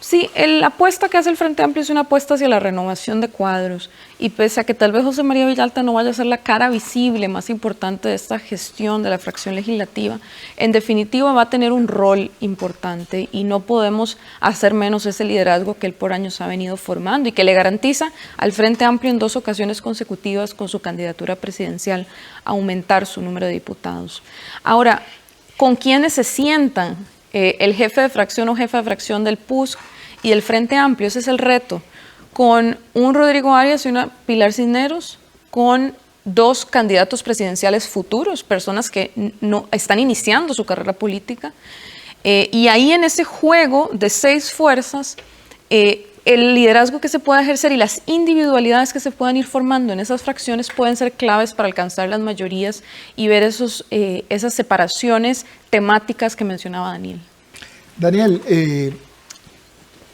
Sí, la apuesta que hace el Frente Amplio es una apuesta hacia la renovación de cuadros, y pese a que tal vez José María Villalta no vaya a ser la cara visible más importante de esta gestión de la fracción legislativa, en definitiva va a tener un rol importante y no podemos hacer menos ese liderazgo que él por años ha venido formando y que le garantiza al Frente Amplio en 2 ocasiones consecutivas con su candidatura presidencial aumentar su número de diputados. Ahora, ¿con quiénes se sientan el jefe de fracción o jefa de fracción del PUSC y el Frente Amplio. Ese es el reto. Con un Rodrigo Arias y una Pilar Cisneros, con 2 candidatos presidenciales futuros, personas que no están iniciando su carrera política. Y ahí en ese juego de 6 fuerzas, el liderazgo que se pueda ejercer y las individualidades que se puedan ir formando en esas fracciones pueden ser claves para alcanzar las mayorías y ver esas separaciones temáticas que mencionaba Daniel. Daniel,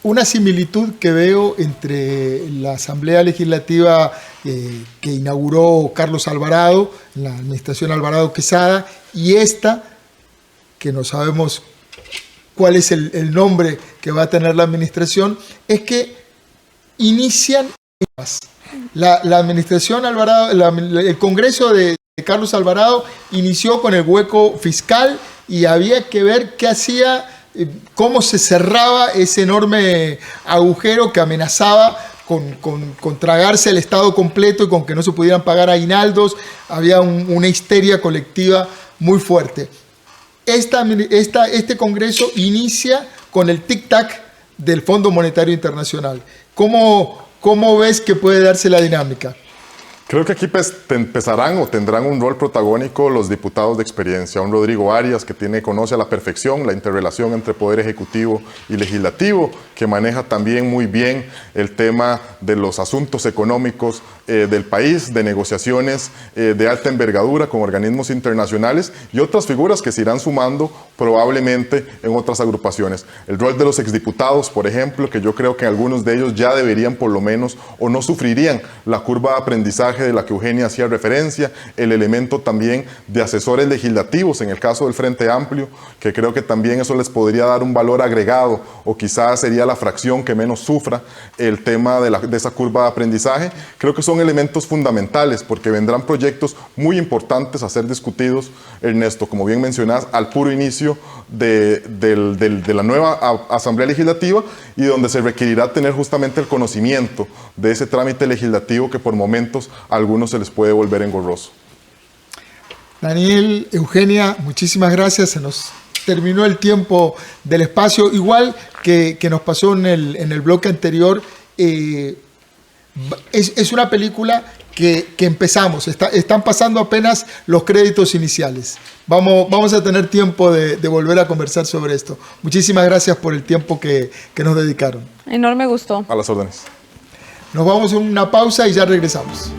una similitud que veo entre la Asamblea Legislativa que inauguró Carlos Alvarado, la administración Alvarado Quesada, y esta, que no sabemos cuál es el nombre que va a tener la administración, es que inician la administración Alvarado, el Congreso de Carlos Alvarado inició con el hueco fiscal y había que ver qué hacía, cómo se cerraba ese enorme agujero que amenazaba con tragarse el Estado completo y con que no se pudieran pagar aguinaldos. Había una histeria colectiva muy fuerte. Este Congreso inicia con el tic-tac del Fondo Monetario Internacional. ¿Cómo ves que puede darse la dinámica? Creo que aquí empezarán o tendrán un rol protagónico los diputados de experiencia. Un Rodrigo Arias que conoce a la perfección la interrelación entre Poder Ejecutivo y Legislativo, que maneja también muy bien el tema de los asuntos económicos del país, de negociaciones de alta envergadura con organismos internacionales y otras figuras que se irán sumando probablemente en otras agrupaciones. El rol de los exdiputados, por ejemplo, que yo creo que algunos de ellos ya deberían por lo menos o no sufrirían la curva de aprendizaje de la que Eugenia hacía referencia, el elemento también de asesores legislativos en el caso del Frente Amplio, que creo que también eso les podría dar un valor agregado o quizás sería la fracción que menos sufra el tema de esa curva de aprendizaje. Creo que son elementos fundamentales porque vendrán proyectos muy importantes a ser discutidos, Ernesto, como bien mencionás, al puro inicio de la nueva Asamblea Legislativa y donde se requerirá tener justamente el conocimiento de ese trámite legislativo que por momentos a algunos se les puede volver engorroso. Daniel, Eugenia, muchísimas gracias. Se nos terminó el tiempo del espacio, igual que nos pasó en el bloque anterior. Es una película que empezamos, están pasando apenas los créditos iniciales. Vamos a tener tiempo de volver a conversar sobre esto. Muchísimas gracias por el tiempo que nos dedicaron. Enorme gusto. A las órdenes. Nos vamos a una pausa y ya regresamos.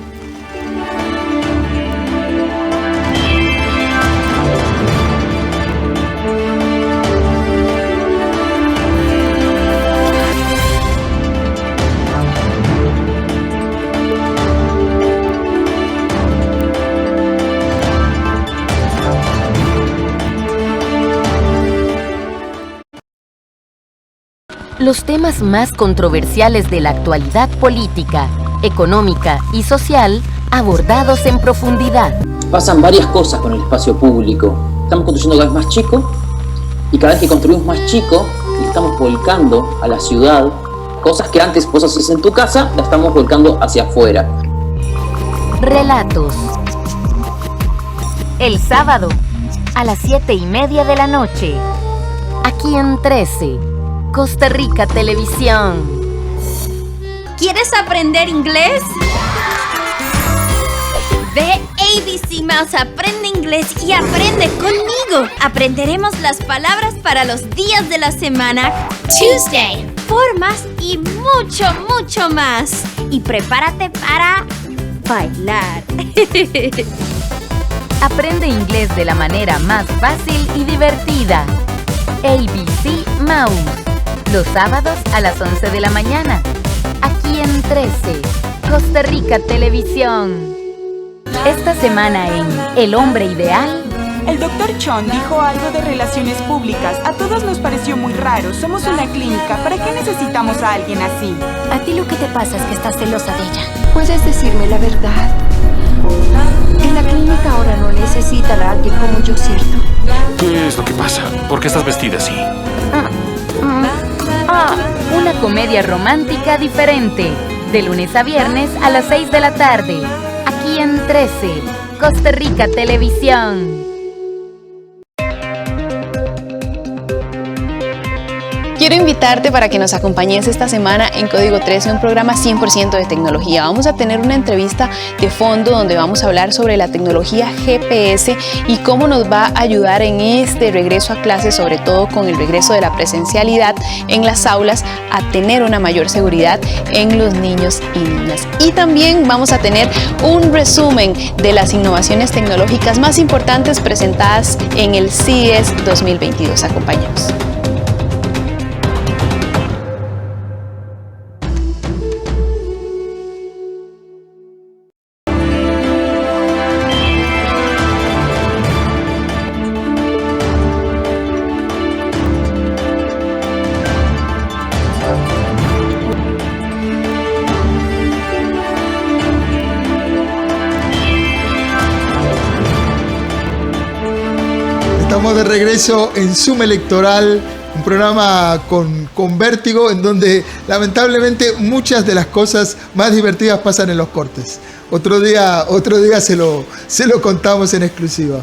Los temas más controversiales de la actualidad política, económica y social abordados en profundidad. Pasan varias cosas con el espacio público. Estamos construyendo cada vez más chico y cada vez que construimos más chico le estamos volcando a la ciudad cosas que antes vos haces en tu casa, las estamos volcando hacia afuera. Relatos. El sábado a las 7:30 de la noche, aquí en 13. Costa Rica Televisión. ¿Quieres aprender inglés? Ve ABC Mouse, aprende inglés y aprende conmigo. Aprenderemos las palabras para los días de la semana, Tuesday, formas y mucho, mucho más. Y prepárate para bailar. Aprende inglés de la manera más fácil y divertida. ABC Mouse. Los sábados a las 11 de la mañana, aquí en 13, Costa Rica Televisión. Esta semana en El Hombre Ideal. El Dr. Chon dijo algo de relaciones públicas. A todos nos pareció muy raro. Somos una clínica. ¿Para qué necesitamos a alguien así? A ti lo que te pasa es que estás celosa de ella. Puedes decirme la verdad. En la clínica ahora no necesitan a alguien como yo, ¿cierto? ¿Qué es lo que pasa? ¿Por qué estás vestida así? Una comedia romántica diferente. De lunes a viernes a las 6 de la tarde. Aquí en 13, Costa Rica Televisión. quiero invitarte para que nos acompañes esta semana en Código 13, un programa 100% de tecnología. Vamos a tener una entrevista de fondo donde vamos a hablar sobre la tecnología GPS y cómo nos va a ayudar en este regreso a clases, sobre todo con el regreso de la presencialidad en las aulas, a tener una mayor seguridad en los niños y niñas. Y también vamos a tener un resumen de las innovaciones tecnológicas más importantes presentadas en el CES 2022. Acompáñanos. Estamos de regreso en Zoom Electoral, un programa con vértigo, en donde lamentablemente muchas de las cosas más divertidas pasan en los cortes. Otro día se lo contamos en exclusiva.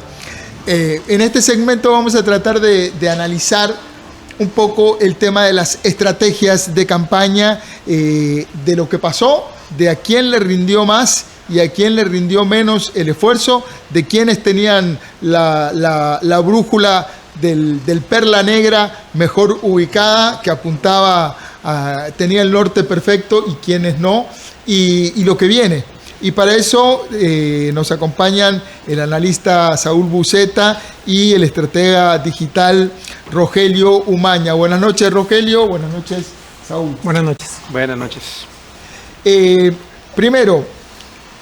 En este segmento vamos a tratar de analizar un poco el tema de las estrategias de campaña, de lo que pasó, de a quién le rindió más y a quién le rindió menos el esfuerzo, de quienes tenían la brújula del Perla Negra mejor ubicada, que apuntaba, tenía el norte perfecto, y quienes no, y lo que viene. Y para eso nos acompañan el analista Saúl Buceta y el estratega digital Rogelio Umaña. Buenas noches, Rogelio. Buenas noches, Saúl. Buenas noches. Buenas noches. Primero,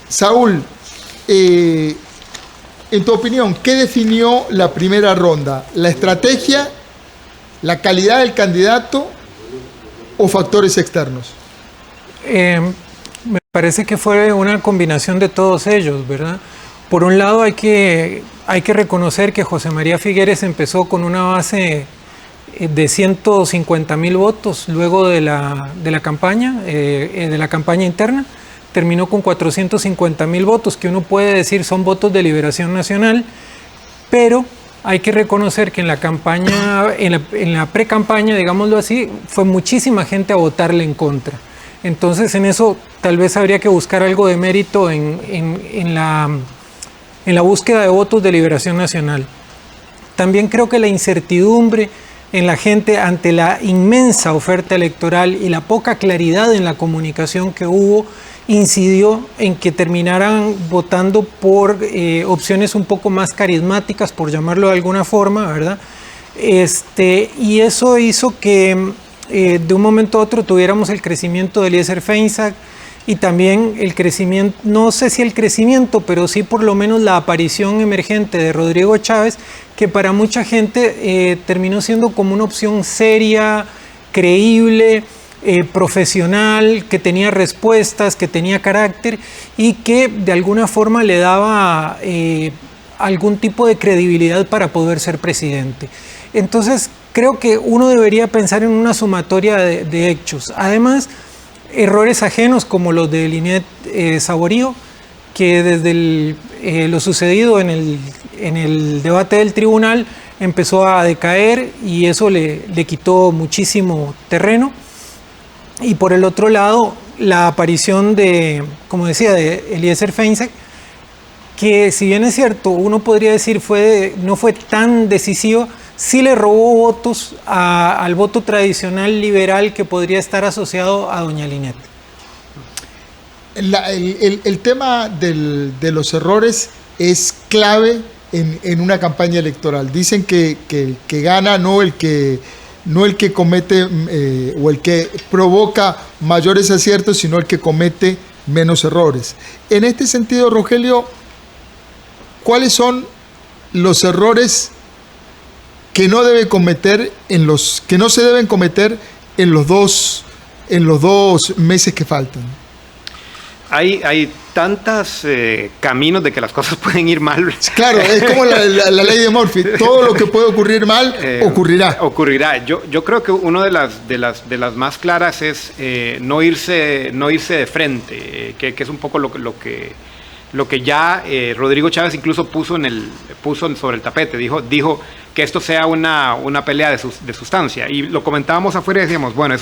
Saúl, en tu opinión, ¿qué definió la primera ronda? ¿La estrategia, la calidad del candidato o factores externos? Me parece que fue una combinación de todos ellos, ¿verdad? Por un lado hay que reconocer que José María Figueres empezó con una base de 150,000 votos luego de la campaña interna. Terminó con 450,000 votos, que uno puede decir son votos de Liberación Nacional, pero hay que reconocer que en la campaña, en la pre-campaña, digámoslo así, fue muchísima gente a votarle en contra. Entonces en eso tal vez habría que buscar algo de mérito en la búsqueda de votos de Liberación Nacional. También creo que la incertidumbre en la gente ante la inmensa oferta electoral y la poca claridad en la comunicación que hubo incidió en que terminaran votando por opciones un poco más carismáticas, por llamarlo de alguna forma, ¿verdad? Y eso hizo que de un momento a otro tuviéramos el crecimiento de Eliezer Feinsack y también el crecimiento, no sé si el crecimiento, pero sí por lo menos la aparición emergente de Rodrigo Chávez, que para mucha gente terminó siendo como una opción seria, creíble, profesional, que tenía respuestas, que tenía carácter y que de alguna forma le daba algún tipo de credibilidad para poder ser presidente. Entonces creo que uno debería pensar en una sumatoria de hechos. Además, errores ajenos como los de Linet Saborío, que desde lo sucedido en el debate del tribunal empezó a decaer y eso le quitó muchísimo terreno. Y por el otro lado, la aparición de, como decía, de Eliezer Feinsack, que si bien es cierto, uno podría decir no fue tan decisivo, sí le robó votos al voto tradicional liberal que podría estar asociado a doña Linet. El tema de los errores es clave en una campaña electoral. Dicen que gana no el que comete o el que provoca mayores aciertos, sino el que comete menos errores. En este sentido, Rogelio, ¿cuáles son los errores que no se deben cometer en los dos meses que faltan? Hay tantos caminos de que las cosas pueden ir mal. Claro, es como la ley de Murphy. Todo lo que puede ocurrir mal, ocurrirá. Ocurrirá. Yo creo que una de las más claras es no irse de frente, que es un poco lo que ya Rodrigo Chávez incluso puso sobre el tapete. Dijo que esto sea una pelea de sustancia. Y lo comentábamos afuera y decíamos, bueno,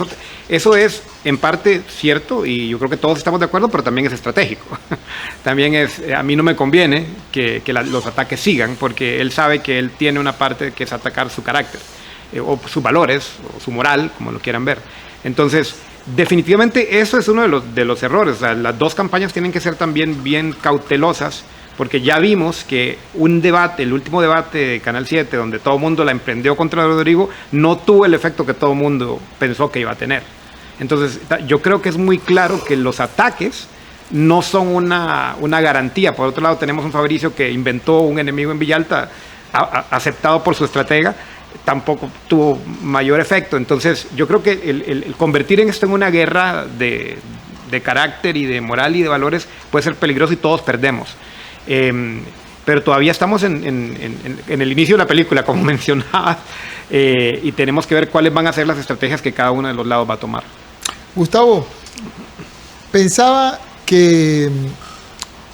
eso es en parte cierto y yo creo que todos estamos de acuerdo, pero también es estratégico. También a mí no me conviene que los ataques sigan, porque él sabe que él tiene una parte que es atacar su carácter, o sus valores, o su moral, como lo quieran ver. Entonces, definitivamente eso es uno de los errores. O sea, las dos campañas tienen que ser también bien cautelosas, porque ya vimos que el último debate de Canal 7, donde todo el mundo la emprendió contra Rodrigo, no tuvo el efecto que todo el mundo pensó que iba a tener. Entonces, yo creo que es muy claro que los ataques no son una garantía. Por otro lado, tenemos un Fabricio que inventó un enemigo en Villalta, aceptado por su estratega, tampoco tuvo mayor efecto. Entonces, yo creo que el convertir esto en una guerra de carácter y de moral y de valores puede ser peligroso y todos perdemos. Pero todavía estamos en el inicio de la película, como mencionabas, y tenemos que ver cuáles van a ser las estrategias que cada uno de los lados va a tomar. Gustavo, pensaba que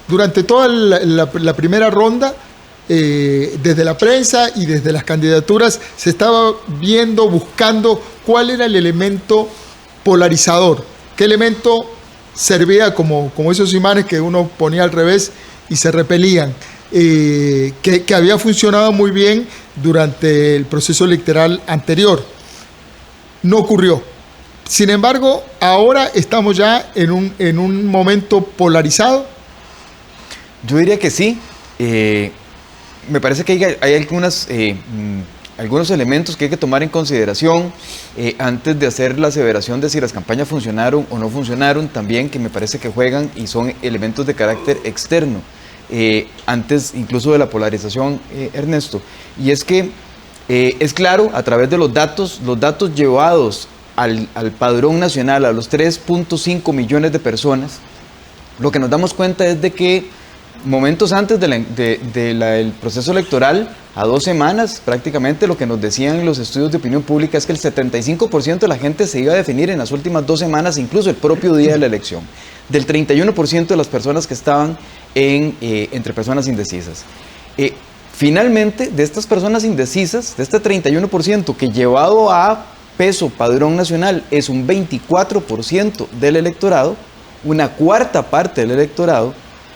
durante toda la primera ronda, desde la prensa y desde las candidaturas, se estaba buscando cuál era el elemento polarizador, qué elemento servía como esos imanes que uno ponía al revés y se repelían, que había funcionado muy bien durante el proceso electoral anterior. No ocurrió. Sin embargo, ahora estamos ya en un momento polarizado. Yo diría que sí. Me parece que hay algunos elementos que hay que tomar en consideración antes de hacer la aseveración de si las campañas funcionaron o no funcionaron, también que me parece que juegan y son elementos de carácter externo, antes incluso de la polarización, Ernesto. Y es que es claro, a través de los datos llevados al padrón nacional, a los 3.5 millones de personas, lo que nos damos cuenta es de que momentos antes del proceso electoral, a 2 semanas prácticamente, lo que nos decían los estudios de opinión pública es que el 75% de la gente se iba a definir en las últimas 2 semanas, incluso el propio día de la elección, del 31% de las personas que estaban entre personas indecisas. Finalmente, de estas personas indecisas, de este 31% que llevado a peso padrón nacional es un 24% del electorado, una cuarta parte del electorado,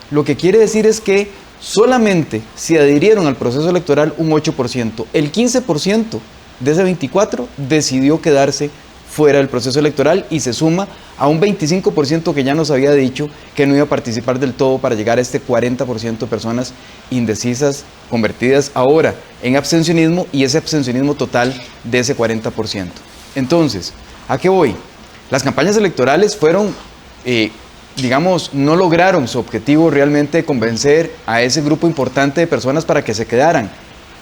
lo que quiere decir es que solamente se adhirieron al proceso electoral un 8%. El 15% de ese 24% decidió quedarse fuera del proceso electoral y se suma a un 25% que ya nos había dicho que no iba a participar del todo para llegar a este 40% de personas indecisas convertidas ahora en abstencionismo, y ese abstencionismo total de ese 40%. Entonces, ¿a qué voy? Las campañas electorales fueron, no lograron su objetivo realmente de convencer a ese grupo importante de personas para que se quedaran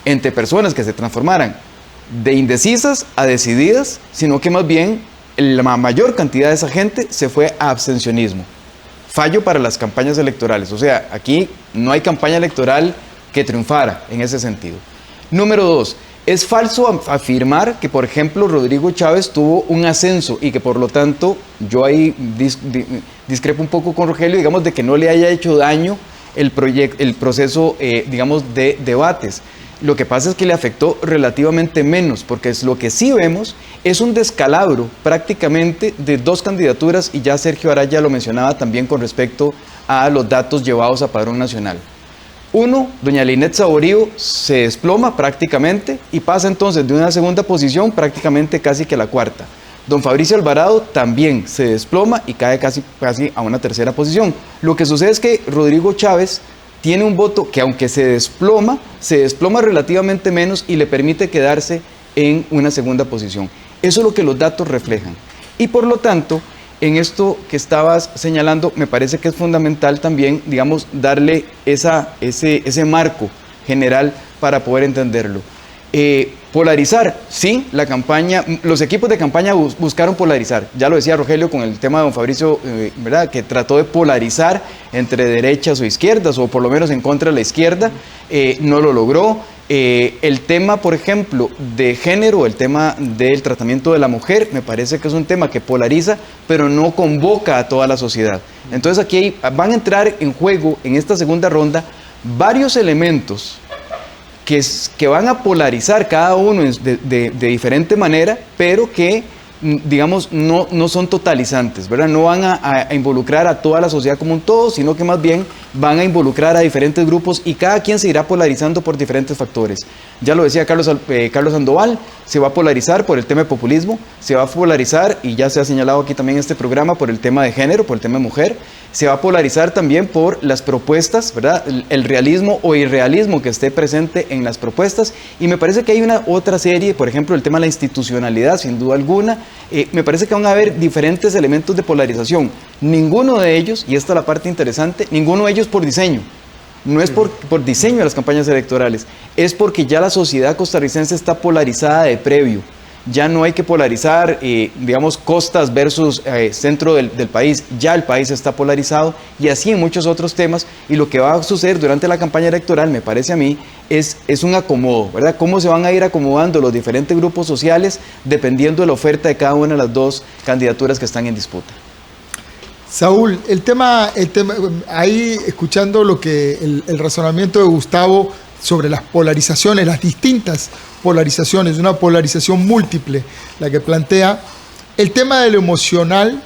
entre personas que se transformaran de indecisas a decididas, sino que más bien la mayor cantidad de esa gente se fue a abstencionismo. Fallo para las campañas electorales. O sea, aquí no hay campaña electoral que triunfara en ese sentido. Número 2. Es falso afirmar que, por ejemplo, Rodrigo Chávez tuvo un ascenso y que, por lo tanto, yo ahí discrepo un poco con Rogelio, digamos, de que no le haya hecho daño el proceso, de debates. Lo que pasa es que le afectó relativamente menos, porque lo que sí vemos es un descalabro prácticamente de 2 candidaturas, y ya Sergio Araya lo mencionaba también con respecto a los datos llevados a padrón nacional. Uno, doña Linet Saborío se desploma prácticamente y pasa entonces de una segunda posición prácticamente casi que a la cuarta. Don Fabricio Alvarado también se desploma y cae casi a una tercera posición. Lo que sucede es que Rodrigo Chávez tiene un voto que, aunque se desploma relativamente menos y le permite quedarse en una segunda posición. Eso es lo que los datos reflejan. Y por lo tanto, en esto que estabas señalando, me parece que es fundamental también, darle ese marco general para poder entenderlo. Polarizar, sí, los equipos de campaña buscaron polarizar. Ya lo decía Rogelio con el tema de don Fabricio, ¿verdad? Que trató de polarizar entre derechas o izquierdas, o por lo menos en contra de la izquierda, no lo logró. El tema, por ejemplo, de género, el tema del tratamiento de la mujer, me parece que es un tema que polariza, pero no convoca a toda la sociedad. Entonces aquí van a entrar en juego, en esta segunda ronda, varios elementos que van a polarizar cada uno de diferente manera, pero que, digamos, no son totalizantes, ¿verdad? No van a involucrar a toda la sociedad como un todo, sino que más bien van a involucrar a diferentes grupos y cada quien se irá polarizando por diferentes factores. Ya lo decía Carlos Sandoval, se va a polarizar por el tema de populismo, se va a polarizar, y ya se ha señalado aquí también en este programa, por el tema de género, por el tema de mujer, se va a polarizar también por las propuestas, ¿verdad? El realismo o irrealismo que esté presente en las propuestas, y me parece que hay una otra serie, por ejemplo, el tema de la institucionalidad, sin duda alguna, me parece que van a haber diferentes elementos de polarización, ninguno de ellos, y esta es la parte interesante, ninguno de ellos por diseño. No es por diseño de las campañas electorales, es porque ya la sociedad costarricense está polarizada de previo. Ya no hay que polarizar, digamos, costas versus centro del país. Ya el país está polarizado, y así en muchos otros temas. Y lo que va a suceder durante la campaña electoral, me parece a mí, es un acomodo, ¿verdad? Cómo se van a ir acomodando los diferentes grupos sociales dependiendo de la oferta de cada una de las dos candidaturas que están en disputa. Saúl, el tema, ahí escuchando lo que el razonamiento de Gustavo sobre las polarizaciones, las distintas polarizaciones, una polarización múltiple, la que plantea, el tema de lo emocional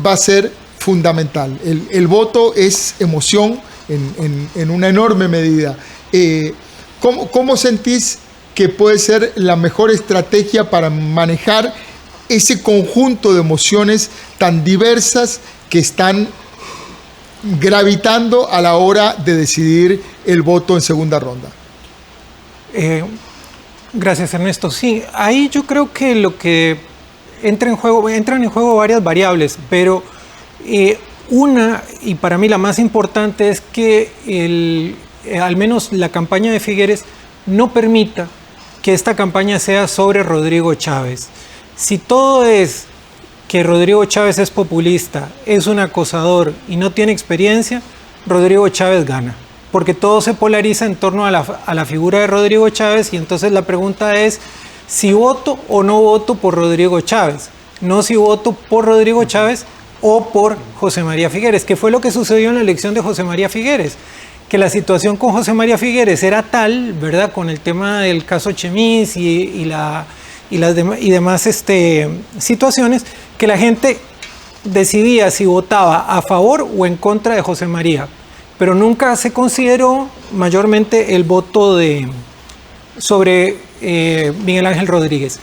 va a ser fundamental. El voto es emoción en una enorme medida. ¿Cómo sentís que puede ser la mejor estrategia para manejar ese conjunto de emociones tan diversas que están gravitando a la hora de decidir el voto en segunda ronda? Gracias, Ernesto. Sí, ahí yo creo que lo que entran en juego varias variables, pero una, y para mí la más importante, es que al menos la campaña de Figueres no permita que esta campaña sea sobre Rodrigo Chávez. Si todo es que Rodrigo Chávez es populista, es un acosador y no tiene experiencia, Rodrigo Chávez gana, porque todo se polariza en torno a la figura de Rodrigo Chávez, y entonces la pregunta es si voto o no voto por Rodrigo Chávez, no si voto por Rodrigo Chávez o por José María Figueres, que fue lo que sucedió en la elección de José María Figueres, que la situación con José María Figueres era tal, ¿verdad?, con el tema del caso Chemis y demás situaciones, que la gente decidía si votaba a favor o en contra de José María, pero nunca se consideró mayormente el voto sobre Miguel Ángel Rodríguez.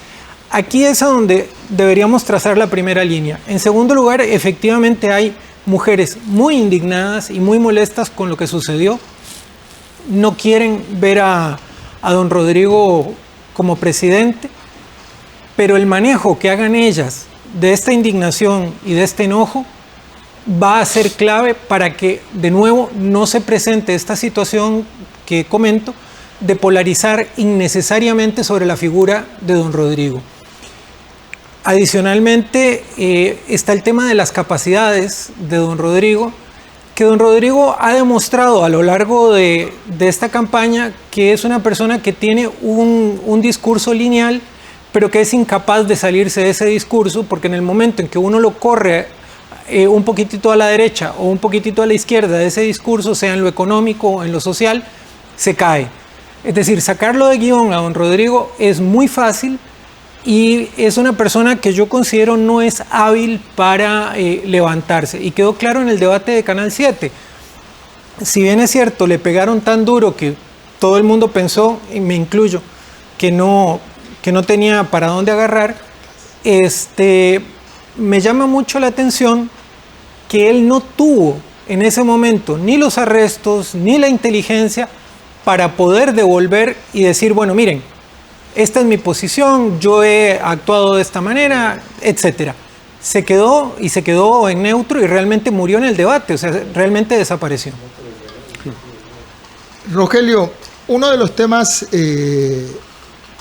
Aquí es a donde deberíamos trazar la primera línea. En segundo lugar, efectivamente hay mujeres muy indignadas y muy molestas con lo que sucedió. No quieren ver a don Rodrigo como presidente, pero el manejo que hagan ellas de esta indignación y de este enojo va a ser clave para que de nuevo no se presente esta situación que comento de polarizar innecesariamente sobre la figura de don Rodrigo. Adicionalmente está el tema de las capacidades de don Rodrigo, que don Rodrigo ha demostrado a lo largo de esta campaña que es una persona que tiene un discurso lineal, pero que es incapaz de salirse de ese discurso, porque en el momento en que uno lo corre un poquitito a la derecha o un poquitito a la izquierda de ese discurso, sea en lo económico o en lo social, se cae. Es decir, sacarlo de guión a don Rodrigo es muy fácil, y es una persona que yo considero no es hábil para levantarse, y quedó claro en el debate de Canal 7. Si bien es cierto, le pegaron tan duro que todo el mundo pensó, y me incluyo, que no tenía para dónde agarrar, me llama mucho la atención que él no tuvo en ese momento ni los arrestos ni la inteligencia para poder devolver y decir, bueno, miren, esta es mi posición, yo he actuado de esta manera, etc. Se quedó en neutro y realmente murió en el debate, o sea, realmente desapareció. Rogelio, uno de los temas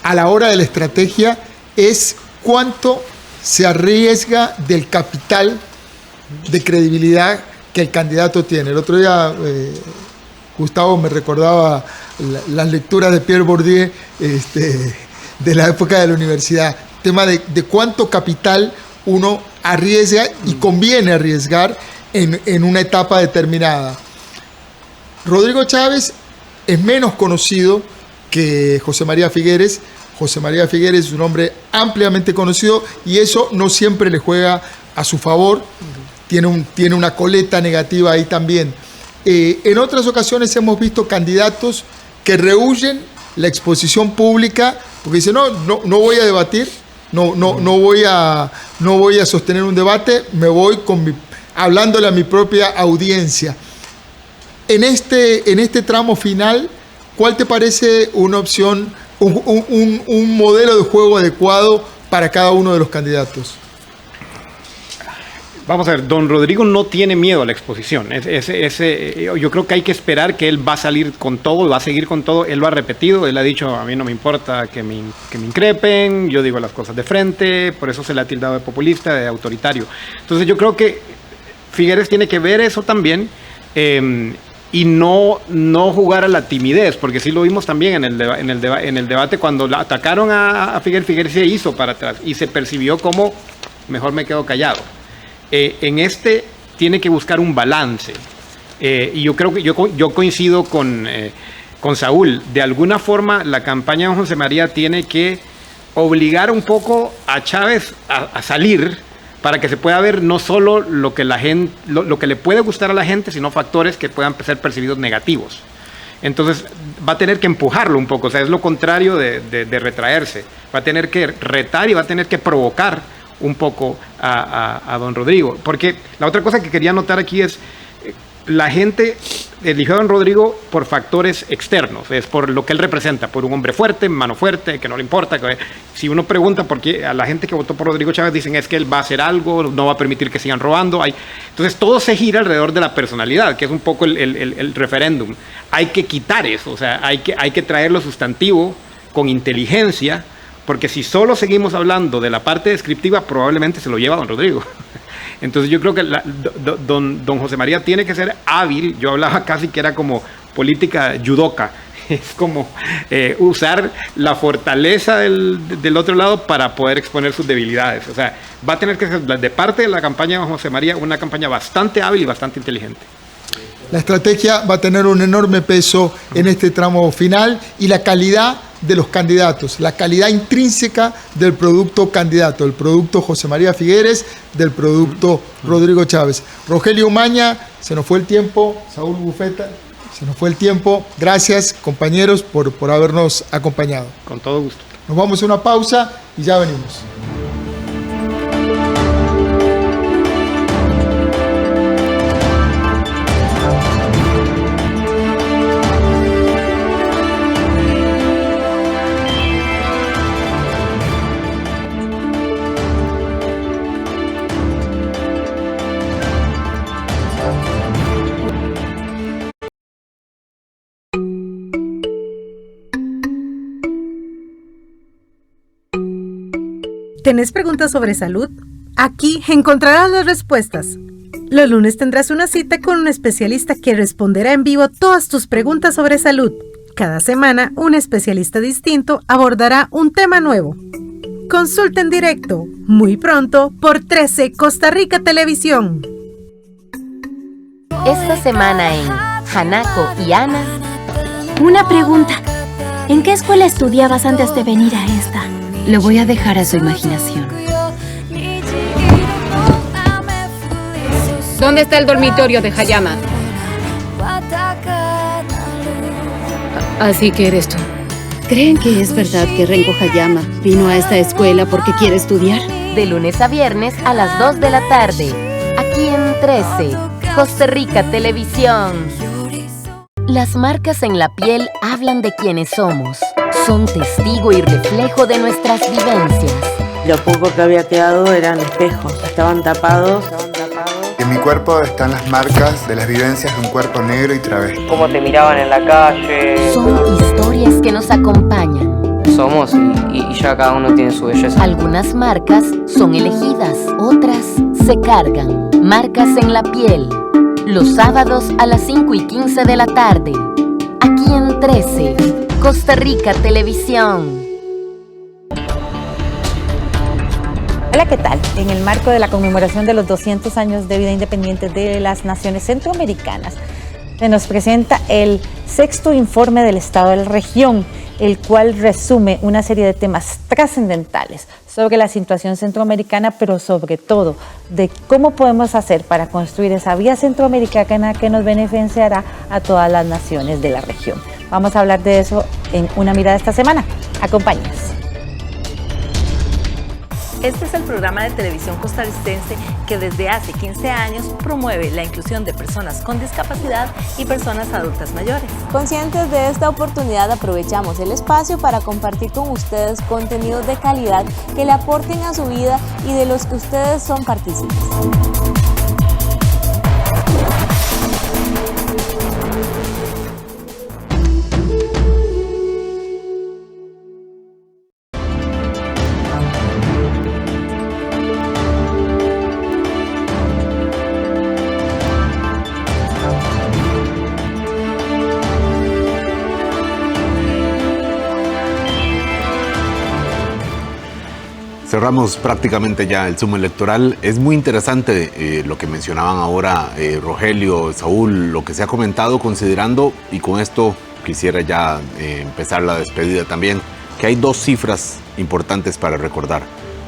a la hora de la estrategia es cuánto se arriesga del capital de credibilidad que el candidato tiene. El otro día Gustavo me recordaba las lecturas de Pierre Bourdieu de la época de la universidad, tema de cuánto capital uno arriesga y conviene arriesgar en una etapa determinada. Rodrigo Chávez es menos conocido que José María Figueres. José María Figueres es un hombre ampliamente conocido y eso no siempre le juega a su favor. Tiene una coleta negativa ahí también. En otras ocasiones hemos visto candidatos que rehúyen la exposición pública porque dicen, no voy a debatir, no voy a sostener un debate, me voy hablándole a mi propia audiencia. En este tramo final, ¿cuál te parece una opción, un modelo de juego adecuado para cada uno de los candidatos? Vamos a ver, don Rodrigo no tiene miedo a la exposición. Yo creo que hay que esperar que él va a salir con todo, va a seguir con todo. Él lo ha repetido, él ha dicho, a mí no me importa que me increpen, yo digo las cosas de frente, por eso se le ha tildado de populista, de autoritario. Entonces yo creo que Figueres tiene que ver eso también y no jugar a la timidez, porque sí lo vimos también en el debate cuando atacaron a Figueres, Figueres se hizo para atrás y se percibió como mejor me quedo callado. En este tiene que buscar un balance y yo creo que yo coincido con Saúl. De alguna forma la campaña de José María tiene que obligar un poco a Chávez a salir para que se pueda ver no solo lo que lo que le puede gustar a la gente, sino factores que puedan ser percibidos negativos. Entonces va a tener que empujarlo un poco, o sea, es lo contrario de retraerse. Va a tener que retar y va a tener que provocar un poco a don Rodrigo. Porque la otra cosa que quería notar aquí es, la gente eligió a don Rodrigo por factores externos, es por lo que él representa, por un hombre fuerte, mano fuerte, que no le importa. Si uno pregunta por qué a la gente que votó por Rodrigo Chávez dicen es que él va a hacer algo, no va a permitir que sigan robando. Entonces todo se gira alrededor de la personalidad, que es un poco el referéndum. Hay que quitar eso, o sea, hay que traer lo sustantivo con inteligencia, porque si solo seguimos hablando de la parte descriptiva, probablemente se lo lleva don Rodrigo. Entonces yo creo que don José María tiene que ser hábil. Yo hablaba casi que era como política judoka. Es como usar la fortaleza del otro lado para poder exponer sus debilidades. O sea, va a tener que ser de parte de la campaña de José María una campaña bastante hábil y bastante inteligente. La estrategia va a tener un enorme peso en este tramo final y la calidad de los candidatos, la calidad intrínseca del producto candidato, del producto José María Figueres, del producto Rodrigo Chávez. Rogelio Umaña, se nos fue el tiempo. Saúl Bufeta, se nos fue el tiempo. Gracias, compañeros, por habernos acompañado. Con todo gusto. Nos vamos a una pausa y ya venimos. ¿Tenés preguntas sobre salud? Aquí encontrarás las respuestas. Los lunes tendrás una cita con un especialista que responderá en vivo todas tus preguntas sobre salud. Cada semana, un especialista distinto abordará un tema nuevo. Consulta en directo, muy pronto, por 13 Costa Rica Televisión. Esta semana en Hanako y Ana. Una pregunta. ¿En qué escuela estudiabas antes de venir a esta? Lo voy a dejar a su imaginación. ¿Dónde está el dormitorio de Hayama? Así que eres tú. ¿Creen que es verdad que Renko Hayama vino a esta escuela porque quiere estudiar? De lunes a viernes a las 2 de la tarde. Aquí en 13, Costa Rica Televisión. Las marcas en la piel hablan de quienes somos. Son testigo y reflejo de nuestras vivencias. Lo poco que había quedado eran espejos. Estaban tapados. En mi cuerpo están las marcas de las vivencias de un cuerpo negro y travesti. Cómo te miraban en la calle. Son historias que nos acompañan. Somos y ya cada uno tiene su belleza. Algunas marcas son elegidas, otras se cargan. Marcas en la piel. Los sábados a las 5:15 de la tarde. Aquí en 13, Costa Rica Televisión. Hola, ¿qué tal? En el marco de la conmemoración de los 200 años de vida independiente de las naciones centroamericanas, se nos presenta el 6º informe del estado de la región. el cual resume una serie de temas trascendentales sobre la situación centroamericana, pero sobre todo de cómo podemos hacer para construir esa vía centroamericana que nos beneficiará a todas las naciones de la región. Vamos a hablar de eso en Una Mirada esta semana. Acompáñenos. Este es el programa de televisión costarricense que desde hace 15 años promueve la inclusión de personas con discapacidad y personas adultas mayores. Conscientes de esta oportunidad, aprovechamos el espacio para compartir con ustedes contenidos de calidad que le aporten a su vida y de los que ustedes son partícipes. Cerramos prácticamente ya el Zoom electoral. Es muy interesante lo que mencionaban ahora Rogelio, Saúl, lo que se ha comentado, considerando, y con esto quisiera ya empezar la despedida también, que hay dos cifras importantes para recordar.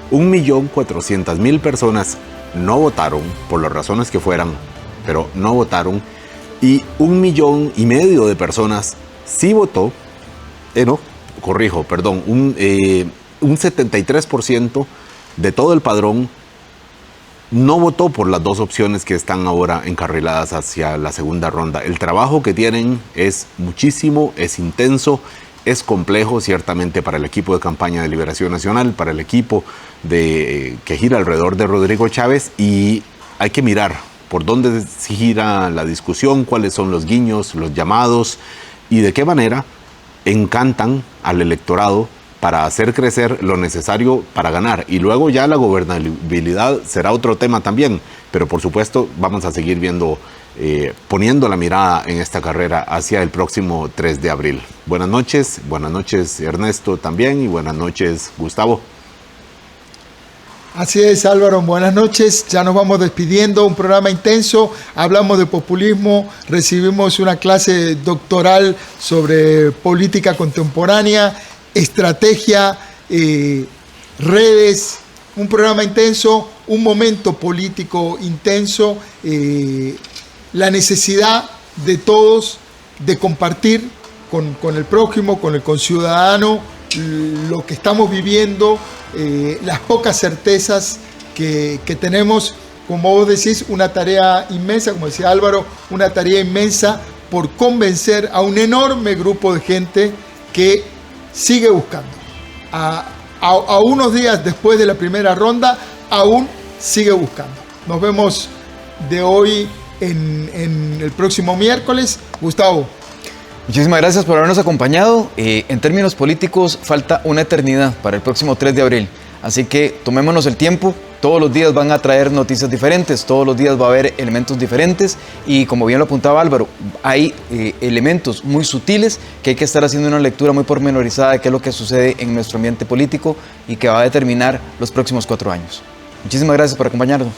1.400.000 personas no votaron, por las razones que fueran, pero no votaron, y 1,5 millones de personas sí votó, un 73% de todo el padrón no votó por las dos opciones que están ahora encarriladas hacia la segunda ronda. El trabajo que tienen es muchísimo, es intenso, es complejo ciertamente para el equipo de campaña de Liberación Nacional, para el equipo que gira alrededor de Rodrigo Chávez, y hay que mirar por dónde se gira la discusión, cuáles son los guiños, los llamados y de qué manera encantan al electorado para hacer crecer lo necesario para ganar. Y luego ya la gobernabilidad será otro tema también, pero por supuesto vamos a seguir viendo, poniendo la mirada en esta carrera hacia el próximo 3 de abril. Buenas noches Ernesto también, y buenas noches Gustavo. Así es, Álvaro, buenas noches. Ya nos vamos despidiendo, un programa intenso, hablamos de populismo, recibimos una clase doctoral sobre política contemporánea, estrategia, redes, un programa intenso, un momento político intenso, la necesidad de todos de compartir con el prójimo, con el conciudadano, lo que estamos viviendo, las pocas certezas que tenemos. Como vos decís, una tarea inmensa, como decía Álvaro, una tarea inmensa por convencer a un enorme grupo de gente que sigue buscando. A unos días después de la primera ronda, aún sigue buscando. Nos vemos de hoy en el próximo miércoles. Gustavo. Muchísimas gracias por habernos acompañado. En términos políticos, falta una eternidad para el próximo 3 de abril. Así que tomémonos el tiempo. Todos los días van a traer noticias diferentes, todos los días va a haber elementos diferentes, y como bien lo apuntaba Álvaro, hay elementos muy sutiles que hay que estar haciendo una lectura muy pormenorizada de qué es lo que sucede en nuestro ambiente político y que va a determinar los próximos 4 años. Muchísimas gracias por acompañarnos.